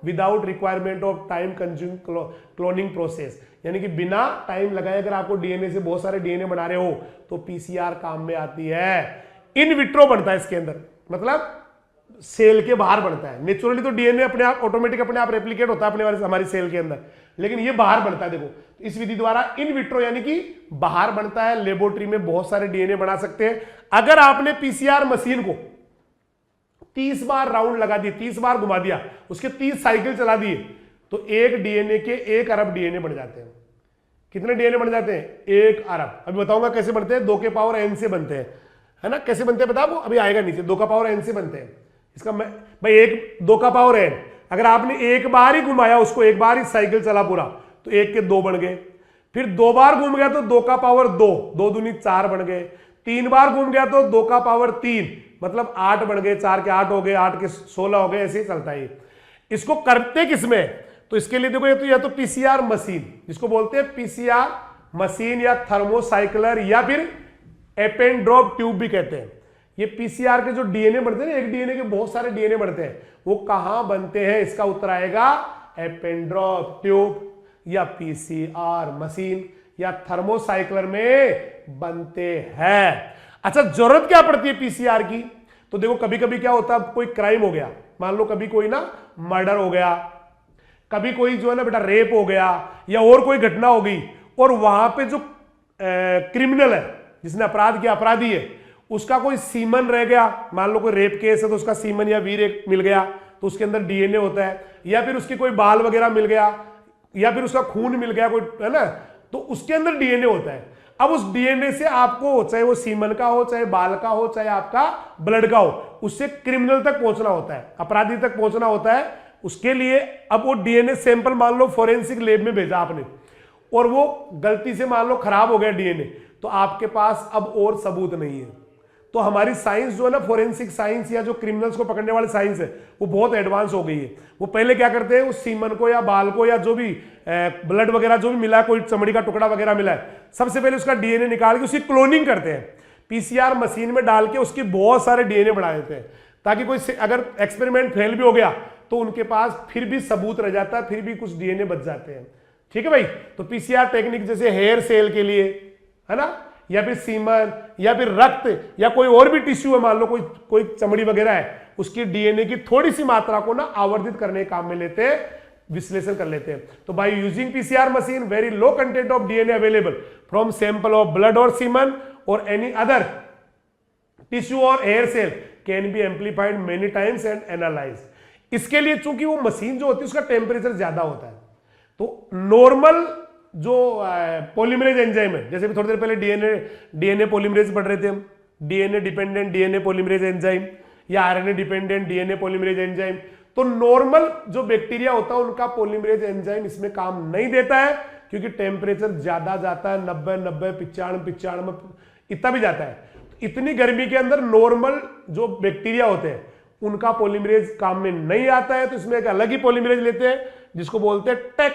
Speaker 1: without requirement of time consume cloning process, यानी कि बिना टाइम लगाए अगर आपको डीएनए से बहुत सारे डीएनए बना रहे हो तो पीसीआर काम में आती है। इन विट्रो बनता है इसके अंदर, मतलब सेल के बाहर बनता है। नेचुरली तो डीएनए अपने आप ऑटोमेटिक अपने आप रेप्लिकेट होता है अपने हमारी सेल के अंदर, लेकिन ये बाहर बनता है। देखो इस विधि द्वारा इन विट्रो यानी कि बाहर बनता है, लेबोरेटरी में बहुत सारे डीएनए बना सकते हैं। अगर आपने पीसीआर मशीन को 30 बार राउंड लगा दिए, 30 बार घुमा दिया, उसके 30 साइकिल चला दिए, तो एक डीएनए के 1 अरब डीएनए बन जाते हैं। कितने डीएनए बन जाते हैं? 1 अरब। अभी बताऊंगा कैसे बनते हैं, 2 के पावर n से बनते हैं, है ना। कैसे बनते हैं बता, वो अभी आएगा नीचे। 2 का पावर n से बनते हैं। इसका भाई 2 का पावर n, अगर आपने एक बार ही घुमाया उसको, एक बार ही साइकिल चला पूरा, तो 1 के 2 बन गए। फिर 2 बार घूम गया तो 2 का पावर 2, 2 दूनी 4 बन गए। 3 बार घूम गया तो 2 का पावर 3, मतलब 8 बन गए। 4 के 8 हो गए, 8 के 16 हो गए, ऐसे ही चलता है। इसको करते किसमें? तो इसके लिए देखो, ये तो पीसीआर मशीन, जिसको बोलते हैं पीसीआर मशीन या थर्मोसाइक्लर या फिर एपेन ड्रॉप ट्यूब भी कहते हैं। ये पीसीआर के जो डीएनए बनते हैं, एक डीएनए के बहुत सारे डीएनए बनते हैं, वो कहां बनते हैं? इसका उत्तर आएगा एपेन ड्रॉप ट्यूब या पीसीआर मशीन या थर्मोसाइक्लर में बनते हैं। अच्छा, जरूरत क्या पड़ती है पीसीआर की? तो देखो कभी कभी क्या होता है, कोई क्राइम हो गया, मान लो कभी कोई ना मर्डर हो गया, कभी कोई जो है ना बेटा रेप हो गया, या और कोई घटना हो गई, और वहां पे जो क्रिमिनल है, जिसने अपराध किया, अपराधी है, उसका कोई सीमन रह गया, मान लो कोई रेप केस है तो उसका सीमन या वीर मिल गया, तो उसके अंदर डीएनए होता है, या फिर उसकी कोई बाल वगैरह मिल गया, या फिर उसका खून मिल गया कोई, है ना, तो उसके अंदर डीएनए होता है। अब उस डीएनए से आपको, चाहे वो सीमन का हो, चाहे बाल का हो, चाहे आपका ब्लड का हो, उससे क्रिमिनल तक पहुंचना होता है, अपराधी तक पहुंचना होता है। उसके लिए अब वो डीएनए सैंपल मान लो फॉरेंसिक लैब में भेजा आपने, और वो गलती से मान लो खराब हो गया डीएनए, तो आपके पास अब और सबूत नहीं है। तो हमारी साइंस जो है ना, फोरेंसिक साइंस या जो क्रिमिनल्स को पकड़ने वाली साइंस है, वो बहुत एडवांस हो गई है। वो पहले क्या करते हैं, उस सीमन को या बाल को या जो भी ब्लड वगैरह जो भी मिला है, कोई चमड़ी का टुकड़ा वगैरह मिला है, सबसे पहले उसका डीएनए निकाल के उसकी क्लोनिंग करते हैं, पीसीआर मशीन में डाल के उसके बहुत सारे डीएनए बना देते हैं, ताकि कोई अगर एक्सपेरिमेंट फेल भी हो गया तो उनके पास फिर भी सबूत रह जाता है, फिर भी कुछ डीएनए बच जाते हैं। ठीक है भाई। तो पीसीआर टेक्निक जैसे हेयर सेल के लिए, है ना, या फिर सीमन या फिर रक्त या कोई और भी टिश्यू है, मान लो कोई चमड़ी वगैरह है, उसकी डीएनए की थोड़ी सी मात्रा को ना आवर्धित करने काम में लेते हैं, विश्लेषण कर लेते हैं। तो by using PCR machine, very low content of DNA available from sample of blood और सीमन और एनी अदर टिश्यू और hair cell can be amplified many times and analyse. इसके लिए चूंकि वो मशीन जो होती है उसका टेम्परेचर ज्यादा होता है, तो नॉर्मल जो पॉलीमरेज एंजाइम है, जैसे भी थोड़ी देर पहले डीएनए पॉलीमरेज पढ़ रहे थे हम, DNA dependent DNA polymerase enzyme या RNA dependent DNA polymerase enzyme, तो नॉर्मल जो बैक्टीरिया होता है उनका पॉलीमरेज एंजाइम इसमें काम नहीं देता है, क्योंकि टेम्परेचर ज्यादा जाता है, 90 95 इतना भी जाता है। तो इतनी गर्मी के अंदर नॉर्मल जो बैक्टीरिया होते हैं उनका पॉलीमरेज काम में नहीं आता है, तो इसमें एक अलग ही पॉलीमरेज लेते हैं जिसको बोलते हैं टेक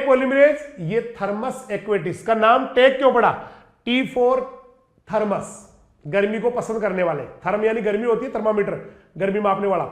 Speaker 1: पॉलीमरेज। ये थर्मस एक्वेटिस का नाम टेक क्यों पड़ा? टी फॉर थर्मस, गर्मी को पसंद करने वाले, थर्म यानी गर्मी होती है, थर्मामीटर गर्मी मापने वाला,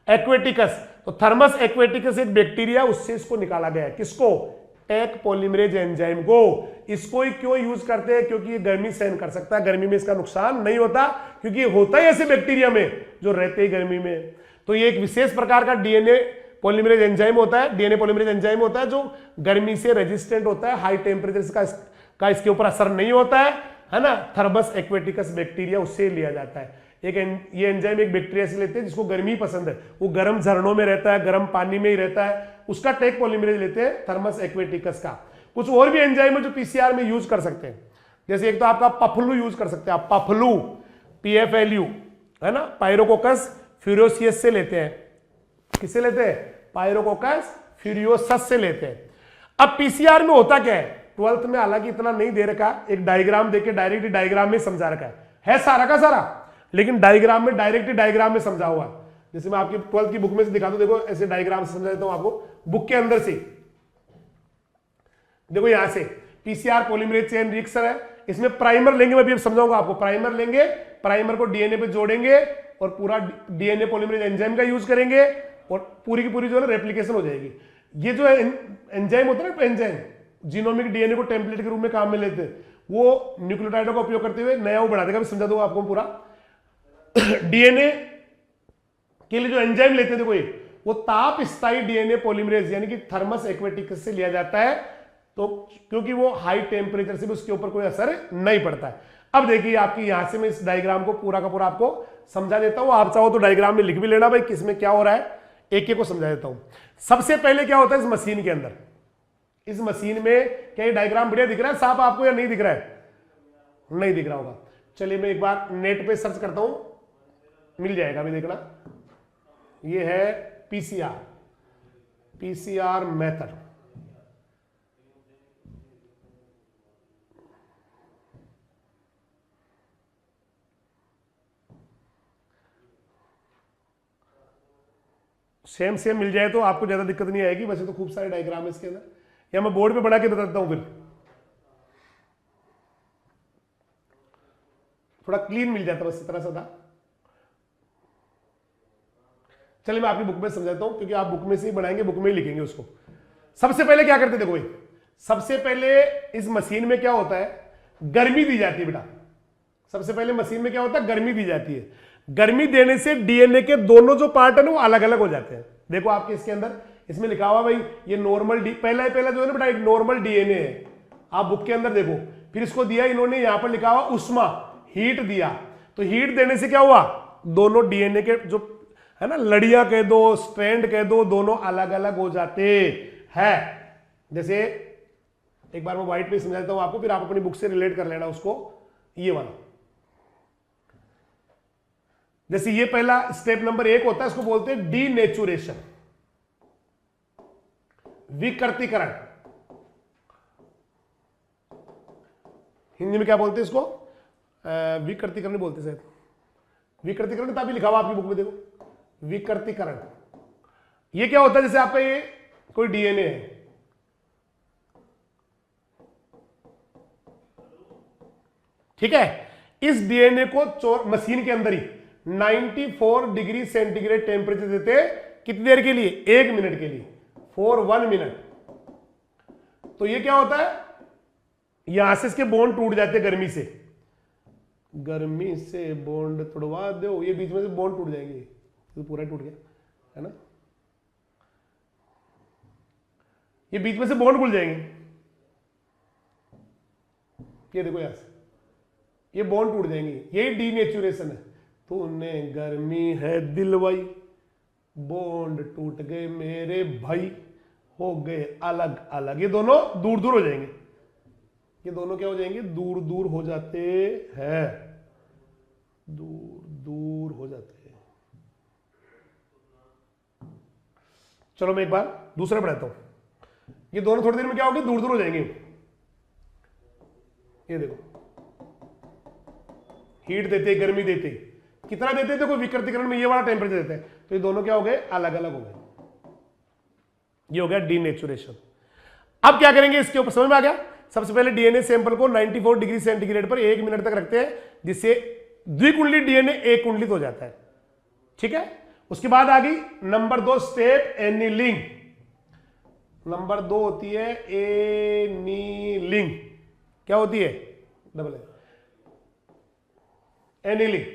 Speaker 1: एक्वेटिकस, तो थर्मस एक्वेटिकस एक बैक्टीरिया, उससे इसको निकाला गया है। किसको? टेक पॉलीमरेज एंजाइम को। इसको ही क्यों यूज करते हैं? क्योंकि ये गर्मी सहन कर सकता है, गर्मी में इसका नुकसान नहीं होता, क्योंकि ये होता ही ऐसे बैक्टीरिया में जो रहते ही गर्मी में। तो ये एक विशेष प्रकार का डीएनए पॉलीमरेज एंजाइम होता है, डीएनए पॉलीमरेज एंजाइम होता है जो गर्मी से रेजिस्टेंट होता है, हाई टेम्परेचर का इसके ऊपर असर नहीं होता है ना। थर्मस एक्वेटिकस बैक्टीरिया उससे लिया जाता है। ये एंजाइम एक बैक्टीरिया से लेते हैं जिसको गर्मी पसंद है, वो गर्म झरनों में रहता है, गर्म पानी में ही रहता है, उसका टेक पॉलीमरेज लेते हैं थर्मस एक्वेटिकस का। कुछ और भी एंजाइम है जो पीसीआर में यूज कर सकते हैं, जैसे एक तो आपका पफलू यूज कर सकते हैं आप, पफलू PFLU, है ना, पायरोकोकस फ्यूरियोसियस से लेते हैं। किससे लेते हैं? पायरोकोकस फ्यूरियोसस से लेते हैं। अब पीसीआर में होता क्या है, 12th में हालांकि इतना नहीं दे रखा, एक डायग्राम देके डायरेक्ट डायग्राम में समझा रखा है सारा का सारा, लेकिन डायग्राम में डायरेक्ट डायग्राम में समझा हुआ है। जैसे मैं आपकी 12th की बुक में से दिखा दूं, देखो ऐसे डायग्राम से समझा देता हूं आपको बुक के अंदर से। देखो यहां से पीसीआर पॉलीमरेज चेन रिएक्शन है, इसमें प्राइमर लेंगे, मैं भी समझाऊंगा आपको। प्राइमर लेंगे, प्राइमर को डीएनए पे जोड़ेंगे और पूरा डीएनए पॉलीमरेज एंजाइम का यूज करेंगे और पूरी की पूरी जो है रेप्लिकेशन हो जाएगी। ये जो एंजाइम होता है ना, एंजाइम जीनोमिक डीएनए को टेम्पलेट के रूप में काम में लेते हैं, वो न्यूक्लियोटाइडों का उपयोग करते हुए नया वो बना देगा। समझा दूंगा आपको पूरा। डीएनए के लिए जो एंजाइम लेते हैं, देखो ये वो ताप स्थायी डीएनए पॉलीमरेज यानी कि थर्मस एक्वेटिकस से लिया जाता है, तो क्योंकि वो हाई टेम्परेचर से भी उसके ऊपर कोई असर नहीं पड़ता है। अब देखिए आपकी यहां से मैं इस डायग्राम को पूरा का पूरा आपको समझा देता हूं। आप चाहो तो डायग्राम में लिख भी लेना भाई किसमें क्या हो रहा है, एक एक को समझा देता हूं। सबसे पहले क्या होता है इस मशीन के अंदर, इस मशीन में क्या ये डायग्राम बढ़िया दिख रहा है साफ आपको या नहीं दिख रहा है? नहीं दिख रहा होगा। चलिए मैं एक बार नेट पे सर्च करता हूं, मिल जाएगा अभी देखना। ये है पीसीआर मेथड। सेम मिल जाए तो आपको ज्यादा दिक्कत नहीं आएगी। वैसे तो खूब सारे डायग्राम है इसके अंदर, या मैं बोर्ड पे बना के बता देता हूं, फिर थोड़ा क्लीन मिल जाता बस इतना सा था। चलिए मैं आपकी बुक में समझाता हूं, क्योंकि आप बुक में से ही बनाएंगे, बुक में ही लिखेंगे उसको। सबसे पहले क्या करते देखो भाई, सबसे पहले इस मशीन में क्या होता है, गर्मी दी जाती है बेटा। सबसे पहले मशीन में क्या होता है, गर्मी दी जाती है। गर्मी देने से डीएनए के दोनों जो पार्ट है ना वो अलग अलग हो जाते हैं। देखो आपके इसके अंदर इसमें लिखा हुआ भाई ये नॉर्मल पहला जो है ना बेटा एक नॉर्मल डीएनए है। आप बुक के अंदर देखो, फिर इसको दिया इन्होंने, यहां पर लिखा हुआ उष्मा, हीट दिया। तो हीट देने से क्या हुआ, दोनों डीएनए के जो है ना लड़ियां कह दो, स्ट्रैंड कह दो, दोनों अलग अलग हो जाते हैं। जैसे एक बार मैं व्हाइट पे समझा देता हूं आपको, फिर आप अपनी बुक से रिलेट कर लेना उसको। ये वाला जैसे ये पहला स्टेप नंबर 1 होता है, इसको बोलते हैं डीनेचुरेशन, विकृतीकरण। हिंदी में क्या बोलते हैं इसको, विकृतीकरण नहीं बोलते शायद, विकृतीकरण तभी लिखा हुआ आपकी बुक में देखो, विकृतीकरण। ये क्या होता है, जैसे आपका ये कोई डीएनए है, ठीक है, इस डीएनए को मशीन के अंदर ही 94 डिग्री सेंटीग्रेड टेम्परेचर देते हैं। कितनी देर के लिए, 1 मिनट के लिए, फॉर 1 मिनट। तो ये क्या होता है, यहां से इसके बॉन्ड टूट जाते हैं गर्मी से। गर्मी से बॉन्ड तोड़वा दो, ये बीच में से बॉन्ड टूट जाएंगे, तो पूरा टूट गया है ना, ये बीच में से बॉन्ड खुल जाएंगे। ये देखो यहां से ये बॉन्ड टूट जाएंगे, यही डीनेचुरेशन है। तूने गर्मी है दिलवाई, बॉन्ड टूट गए मेरे भाई, हो गए अलग अलग। ये दोनों दूर दूर हो जाएंगे, ये दोनों क्या हो जाएंगे, दूर दूर हो जाते हैं, दूर दूर हो जाते हैं। चलो मैं एक बार दूसरा पढ़ाता हूं। ये दोनों थोड़ी देर में क्या होंगे, दूर दूर हो जाएंगे। ये देखो हीट देते, गर्मी देते, कितना देते हैं, देखो विकृतीकरण में ये वाला टेम्परेचर देते हैं, तो ये दोनों क्या हो गए, अलग अलग हो गए। ये हो गया डीनेचुरेशन। अब क्या करेंगे इसके ऊपर, समझ में आ गया। सबसे पहले डीएनए सैंपल को 94 डिग्री सेंटीग्रेड पर 1 मिनट तक रखते हैं, जिससे द्विकुंडली डीएनए एक कुंडलित हो जाता है, ठीक है। उसके बाद आ गई नंबर 2 स्टेप, एनीलिंग। नंबर 2 होती है एनीलिंग। क्या होती है, डबल एनीलिंग।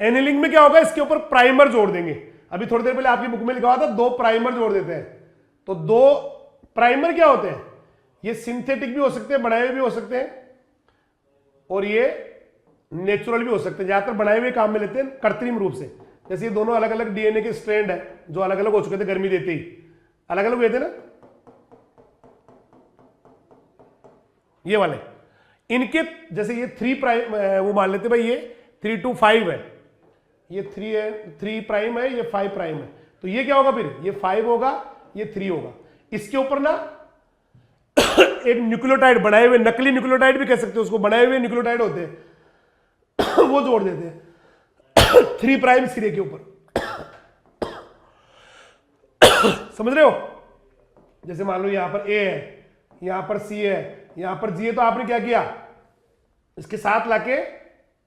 Speaker 1: एनीलिंग में क्या होगा, इसके ऊपर प्राइमर जोड़ देंगे। अभी थोड़ी देर पहले आपकी बुक में लिखा हुआ था 2 प्राइमर जोड़ देते हैं। तो 2 प्राइमर क्या होते हैं, ये सिंथेटिक भी हो सकते हैं, बनाए हुए भी हो सकते हैं, और ये नेचुरल भी हो सकते हैं। ज्यादातर बनाए हुए काम में लेते हैं कृत्रिम रूप से। जैसे ये दोनों अलग अलग डीएनए के स्ट्रैंड है जो अलग अलग हो चुके थे गर्मी देते ही, अलग अलग हुए थे ना, ये वाले। इनके जैसे ये 3 प्राइम वो मान लेते भाई, ये 3 to 5 है, ये 3 है, 3 प्राइम है, ये 5 प्राइम है। तो ये क्या होगा फिर, ये 5 होगा, ये 3 होगा। इसके ऊपर ना एक न्यूक्लियोटाइड बनाए हुए, नकली न्यूक्लियोटाइड भी कह सकते हो उसको, बनाए हुए न्यूक्लियोटाइड होते हैं वो जोड़ देते हैं 3 प्राइम सिरे के ऊपर। समझ रहे हो? जैसे मान लो यहां पर ए है, यहां पर सी है, यहां पर जी है, तो आपने क्या किया, इसके साथ लाके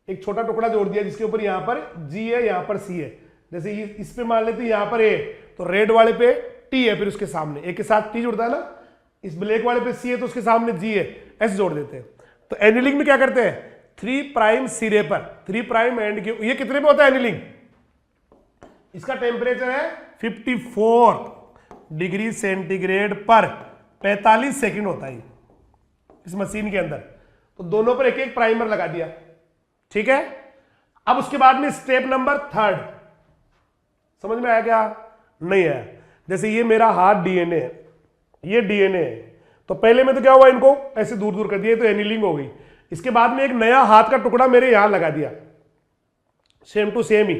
Speaker 1: एक छोटा टुकड़ा जोड़ दिया जिसके ऊपर यहां पर जी है, यहां पर सी है। जैसे इस पे मान लेते यहां पर ए, तो रेड वाले पे टी है, फिर उसके सामने ए के साथ टी जुड़ता है ना, इस ब्लैक वाले पे सी है तो उसके सामने जी है, ऐसे जोड़ देते हैं। तो एनिलिंग में क्या करते हैं, 3 प्राइम सिरे पर 3 प्राइम एंड के, ये कितने पे होता है एनिलिंग, इसका टेम्परेचर है 54 डिग्री सेंटीग्रेड पर 45 सेकंड होता है इस मशीन के अंदर। तो दोनों पर एक एक प्राइमर लगा दिया, ठीक है। अब उसके बाद में स्टेप नंबर 3 समझ में आया क्या, नहीं आया? जैसे ये मेरा हाथ डीएनए है, ये डीएनए है, तो पहले में तो क्या हुआ, इनको ऐसे दूर दूर कर दिया, तो एनिलिंग हो गई। इसके बाद में एक नया हाथ का टुकड़ा मेरे यहां लगा दिया, सेम टू सेम ही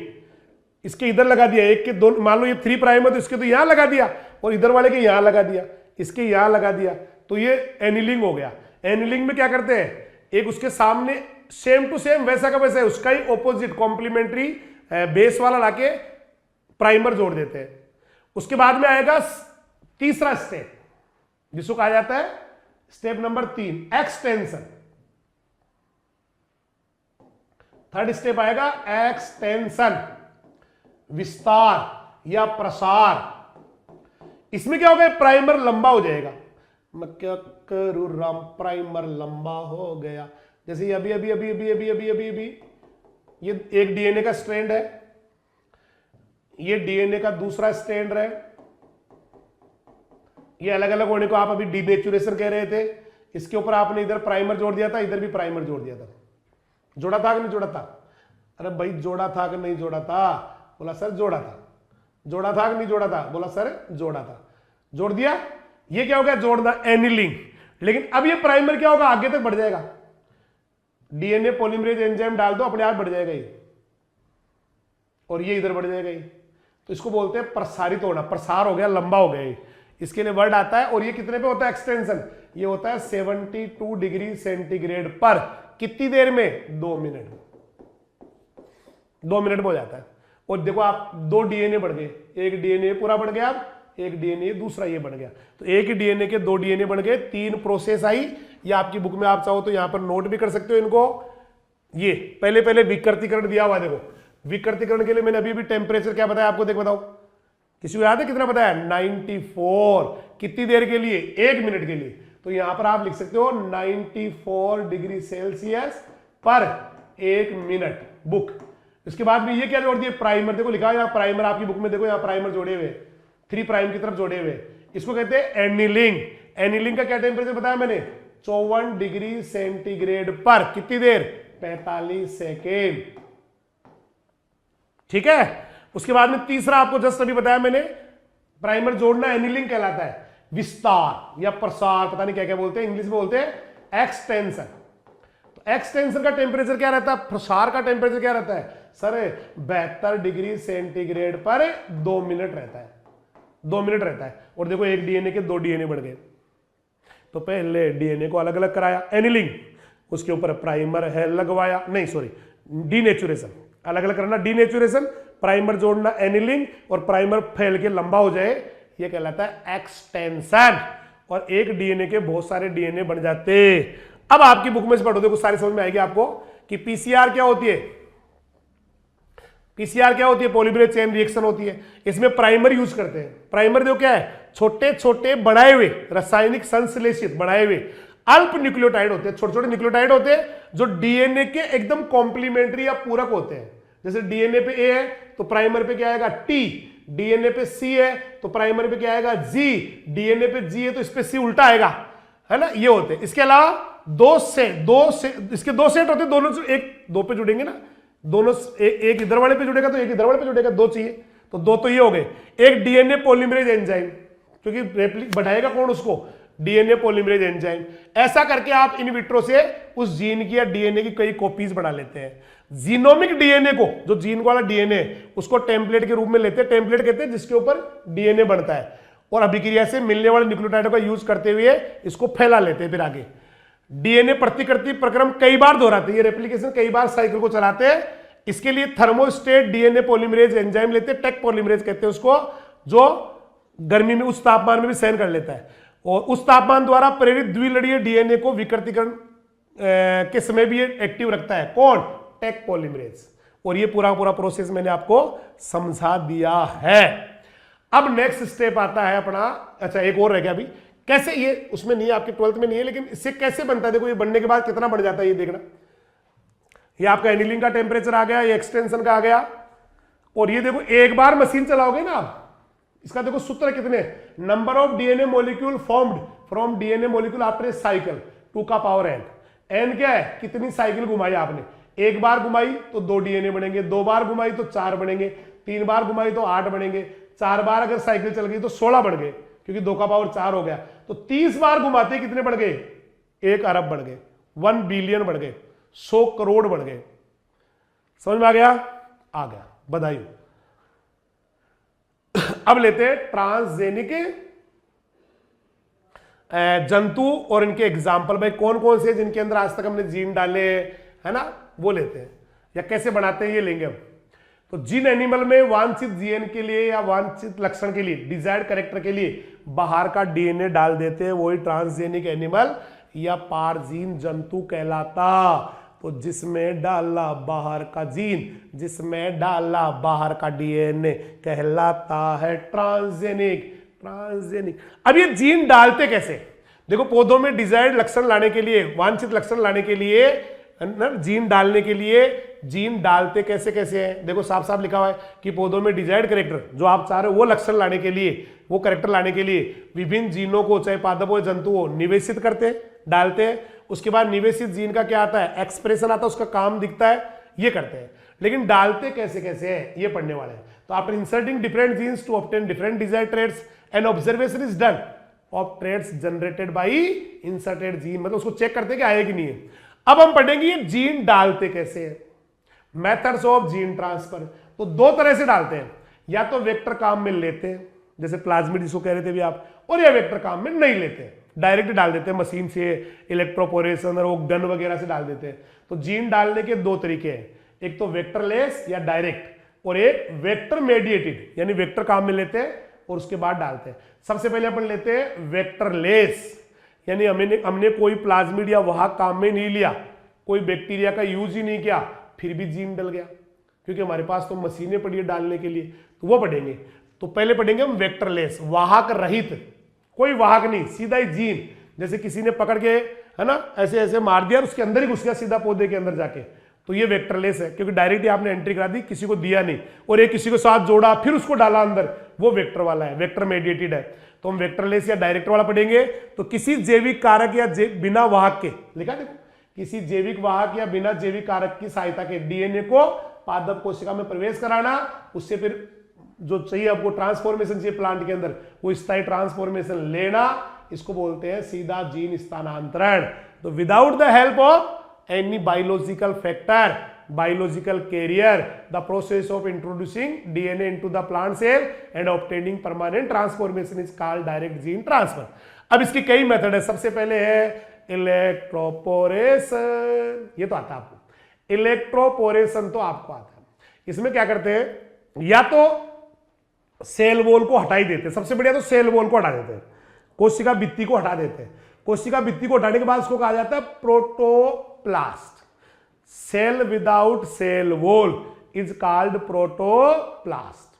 Speaker 1: इसके इधर लगा दिया, एक के दो, मान लो ये 3 प्राइम है तो इसके तो यहां लगा दिया, और इधर वाले के यहां लगा दिया, इसके यहां लगा दिया, तो ये एनिलिंग हो गया। एनिलिंग में क्या करते हैं, एक उसके सामने सेम टू सेम वैसा का वैसा है, उसका ही ऑपोजिट कॉम्प्लीमेंट्री बेस वाला लाके प्राइमर जोड़ देते हैं। उसके बाद में आएगा तीसरा स्टेप, जिसको कहा जाता है step number 3 extension. 3rd step आएगा एक्सटेंशन, विस्तार या प्रसार। इसमें क्या होगा, प्राइमर लंबा हो जाएगा। मैं क्या करूं राम, प्राइमर लंबा हो गया। जैसे अभी अभी अभी अभी अभी अभी अभी अभी ये एक डीएनए का स्ट्रैंड है, ये डीएनए का दूसरा स्ट्रैंड है, ये अलग अलग होने को आप अभी डीनेचुरेशन कह रहे थे। इसके ऊपर आपने इधर प्राइमर जोड़ दिया था, इधर भी प्राइमर जोड़ दिया था। जोड़ा था कि नहीं जोड़ा था? अरे भाई जोड़ा था कि नहीं जोड़ा था? बोला सर जोड़ा था। जोड़ा था कि नहीं जोड़ा था? बोला सर जोड़ा था। जोड़ दिया, ये क्या हो गया, जोड़ना, एनिलिंग। लेकिन अब ये प्राइमर क्या होगा, आगे तक बढ़ जाएगा। डीएनए पॉलीमरेज एंजाइम डाल दो, अपने आप बढ़ जाएगा ये, और ये इधर बढ़ जाएगा ये। तो इसको बोलते हैं प्रसारित होना, प्रसार हो गया, लंबा हो गया ये। इसके लिए वर्ड आता है। और ये कितने पे होता है एक्सटेंशन, ये होता है 72 डिग्री सेंटीग्रेड पर कितनी देर में, 2 मिनट में। 2 मिनट में हो जाता है। और देखो आप 2 डीएनए बढ़ गए, एक डीएनए पूरा बढ़ गया, अब एक डीएनए दूसरा ये बढ़ गया, तो एक ही डीएनए के 2 डीएनए बढ़ गए, 3 प्रोसेस आई। ये आपकी बुक में आप चाहो तो यहां पर नोट भी कर सकते हो इनको। ये पहले पहले विकृतीकरण दिया हुआ, देखो विकृतीकरण के लिए मैंने अभी भी टेम्परेचर क्या बताया आपको, देख बताओ, किसी को याद है कितना बताया, 94। कितनी देर के लिए, 1 मिनट के लिए। तो यहां पर आप लिख सकते हो 94 डिग्री सेल्सियस पर 1 मिनट, बुक। इसके बाद में ये क्या जोड़ दिए, प्राइमर। देखो लिखा है यहाँ प्राइमर, आपकी बुक में देखो यहाँ प्राइमर जोड़े हुए, 3 प्राइम की तरफ जोड़े हुए। इसको कहते हैं एनिलिंग। एनिलिंग का क्या टेम्परेचर बताया मैंने, 54 डिग्री सेंटीग्रेड पर कितनी देर, 45 सेकेंड, ठीक है। उसके बाद में तीसरा आपको जस्ट अभी बताया मैंने, प्राइमर जोड़ना एनिलिंग कहलाता है। विस्तार या प्रसार, पता नहीं क्या क्या बोलते हैं, इंग्लिश में बोलते हैं एक्सटेंशन। तो एक्सटेंशन का टेम्परेचर क्या रहता है, प्रसार का टेम्परेचर क्या रहता है सर, 72 डिग्री सेंटीग्रेड पर 2 मिनट रहता है, 2 मिनट रहता है। और देखो एक डीएनए के 2 डीएनए बढ़ गए, तो पहले डीएनए को अलग अलग कराया एनिलिंग, उसके ऊपर प्राइमर है लगवाया, नहीं सॉरी डीनेचुरेशन, अलग अलग करना डीनेचुरेशन, प्राइमर जोड़ना एनिलिंग, और प्राइमर फैल के लंबा हो जाए, ये कहलाता है एक्सटेंशन। और एक डीएनए के बहुत सारे डीएनए बन जाते। अब आपकी बुक में से पढ़ो, देखो सारी समझ में आएगी आपको कि पीसीआर क्या होती है। पीसीआर क्या होती है, पॉलीमरेज चेन रिएक्शन होती है। इसमें प्राइमर यूज करते हैं। प्राइमर जो क्या है, छोटे छोटे बनाए हुए रासायनिक संश्लेषित बनाए हुए अल्प न्यूक्लियोटाइड होते हैं, छोटे छोटे न्यूक्लियोटाइड होते हैं जो डीएनए के एकदम कॉम्प्लीमेंट्री या पूरक होते हैं। जैसे डीएनए पे ए है तो प्राइमर पे क्या आएगा, टी। डीएनए पे सी है तो प्राइमर पे क्या आएगा, जी। डीएनए पे जी है तो इस पे सी उल्टा आएगा, है ना, ये होते हैं। इसके अलावा इसके 2 सेट होते हैं, दोनों से एक 2 पे जुड़ेंगे ना, दोनों एक इधर वाले पे जुड़ेगा तो एक इधर वाले पे जुड़ेगा, 2 चाहिए तो 2 तो ये हो गए। एक डीएनए पॉलीमरेज एंजाइम, क्योंकि रेप्लिक बढ़ाएगा कौन उसको, डीएनए पॉलीमरेज एंजाइम। ऐसा करके आप इन विट्रो से उस जीन की या डीएनए की कई कॉपीज बना लेते हैं। जीनोमिक डीएनए को, जो जीन वाला डीएनए उसको टेम्पलेट के रूप में लेते हैं। टेम्पलेट कहते हैं जिसके ऊपर डीएनए बनता है। और अभिक्रिया से मिलने वाले न्यूक्लियोटाइडों का यूज करते हुए इसको फैला लेते हैं। फिर आगे डीएनए प्रतिकृति प्रक्रम कई बार दोहराते हैं, ये रेप्लिकेशन कई बार साइकिल को चलाते हैं। इसके लिए थर्मोस्टेट डीएनए पॉलीमरेज एंजाइम लेते हैं, टेक पॉलीमरेज कहते हैं उसको, जो गर्मी में उस तापमान में भी सहन कर लेता है और उस तापमान द्वारा प्रेरित द्विलड़ीय डीएनए को विकृतीकरण के समय भी एक्टिव रखता है। कौन? Taq polymerase. और ये पूरा पूरा प्रोसेस मैंने आपको समझा दिया है। अब नेक्स्ट स्टेप आता है अपना, अच्छा एक और रह गया अभी, कैसे ये उसमें नहीं है, आपके 12th में नहीं है, लेकिन इससे कैसे बनता है। देखो ये बनने के बाद कितना बढ़ जाता है ये देखना। ये आपका एनिलिंग का टेम्परेचर आ गया, ये एक्सटेंशन का आ गया, और ये देखो एक बार मशीन चलाओगे ना आप, इसका देखो सूत्र कितने, number of DNA molecule formed from DNA molecule after a cycle 2 का पावर n। n क्या है? कितनी साइकिल घुमाई आपने। एक बार घुमाई तो 2 डीएनए बनेंगे, 2 बार घुमाई तो 4 बनेंगे, 3 बार घुमाई तो 8 बनेंगे, 4 बार अगर साइकिल चल गई तो 16 बढ़ गए, क्योंकि 2 का पावर 4 हो गया। तो 30 बार घुमाते कितने बढ़ गए? 1 अरब बढ़ गए, 1 बिलियन बढ़ गए, 100 करोड़ बढ़ गए। समझ में आ गया? आ गया, बधाई हो। अब लेते हैं ट्रांसजेनिक जंतु और इनके एग्जाम्पल, भाई कौन कौन से जिनके अंदर आज तक हमने जीन डाले है ना, वो लेते हैं या कैसे बनाते हैं ये लेंगे हम। तो जीन एनिमल में वांछित जीन के लिए या वांछित लक्षण के लिए, डिजायर्ड कैरेक्टर के लिए बाहर का डीएनए डाल देते हैं, वही ट्रांसजेनिक एनिमल या पारजीन जंतु कहलाता। तो जिसमें डाला बाहर का जीन, जिसमें डाला बाहर का डीएनए कहलाता है ट्रांसजेनिक। ट्रांसजेनिक। अब ये जीन डालते कैसे? देखो पौधों में डिजायर्ड लक्षण लाने के लिए, वांछित लक्षण लाने के लिए, जीन डालने के लिए जीन डालते कैसे कैसे है। देखो साफ साफ लिखा हुआ है कि पौधों में डिजायर्ड कैरेक्टर जो आप चाह रहे हो वो लक्षण लाने के लिए, वो कैरेक्टर लाने के लिए विभिन्न जीनों को, चाहे पादप हो जंतु हो, निवेशित करते हैं, डालते हैं। उसके बाद निवेशित जीन का क्या आता है? एक्सप्रेशन आता है, उसका काम दिखता है, ये करते हैं। लेकिन डालते कैसे कैसे है ये पढ़ने वाले हैं। तो after inserting different genes to obtain different desired traits and observation is done of traits generated by inserted gene, मतलब उसको चेक करते हैं कि आए कि नहीं है। अब हम पढ़ेंगे ये जीन डालते कैसे हैं, मेथड्स ऑफ जीन ट्रांसफर। तो 2 तरह से डालते हैं, या तो वेक्टर काम में लेते हैं जैसे प्लाज्मिड जिसको कह रहे थे भी आप, और या वेक्टर काम में नहीं लेते, डायरेक्ट डाल देते हैं मशीन से, इलेक्ट्रोपोरेशन और गन वगैरह से डाल देते हैं। तो जीन डालने के 2 तरीके हैं, एक तो वेक्टरलेस या डायरेक्ट, और एक वेक्टर मेडिएटेड, यानी वेक्टर काम में लेते हैं और उसके बाद डालते हैं। सबसे पहले अपन लेते हैं वेक्टरलेस, यानी हमने कोई प्लाज्मिड या वाहक काम में नहीं लिया, कोई बैक्टीरिया का यूज ही नहीं किया, फिर भी जीन डल गया, क्योंकि हमारे पास तो मशीनें पड़ी है डालने के लिए, तो वो पढ़ेंगे। तो पहले पढ़ेंगे हम वेक्टरलेस, वाहक रहित, कोई वाहक नहीं, सीधा ही जीन, जैसे किसी ने पकड़ के है ना ऐसे ऐसे मार दिया और उसके अंदर ही घुस गया सीधा पौधे के अंदर जाके, तो ये वेक्टरलेस है, क्योंकि डायरेक्ट आपने एंट्री करा दी, किसी को दिया नहीं, और एक किसी को साथ जोड़ा फिर उसको डाला अंदर, वो वेक्टर वाला है, वेक्टर मेडिएटेड है। तो हम वेक्टरलेस या डायरेक्ट वाला पढ़ेंगे। तो किसी जैविक कारक या बिना वाहक के, लिखा देखो, किसी जैविक वाहक या बिना जैविक कारक की सहायता के डीएनए को पादप कोशिका में प्रवेश कराना, उससे फिर जो चाहिए आपको ट्रांसफॉर्मेशन चाहिए प्लांट के अंदर, वो स्थायी ट्रांसफॉर्मेशन लेना, इसको बोलते हैं सीधा जीन स्थानांतरण। तो without the help of any biological factor, biological carrier, the process of introducing DNA into the plant cell and obtaining permanent transformation is called direct gene transfer। अब इसकी कई मेथड है। सबसे पहले है इलेक्ट्रोपोरेशन, ये तो आता है आपको, इलेक्ट्रोपोरेशन तो आपको आता है। इसमें क्या करते हैं, या तो सेल वॉल को हटा ही देते हैं, सबसे बढ़िया तो सेल वॉल को हटा देते हैं, कोशिका भित्ति को हटा देते हैं। कोशिका भित्ति को हटाने के बाद उसको कहा जाता है protoplast. Cell without cell wall is called protoplast.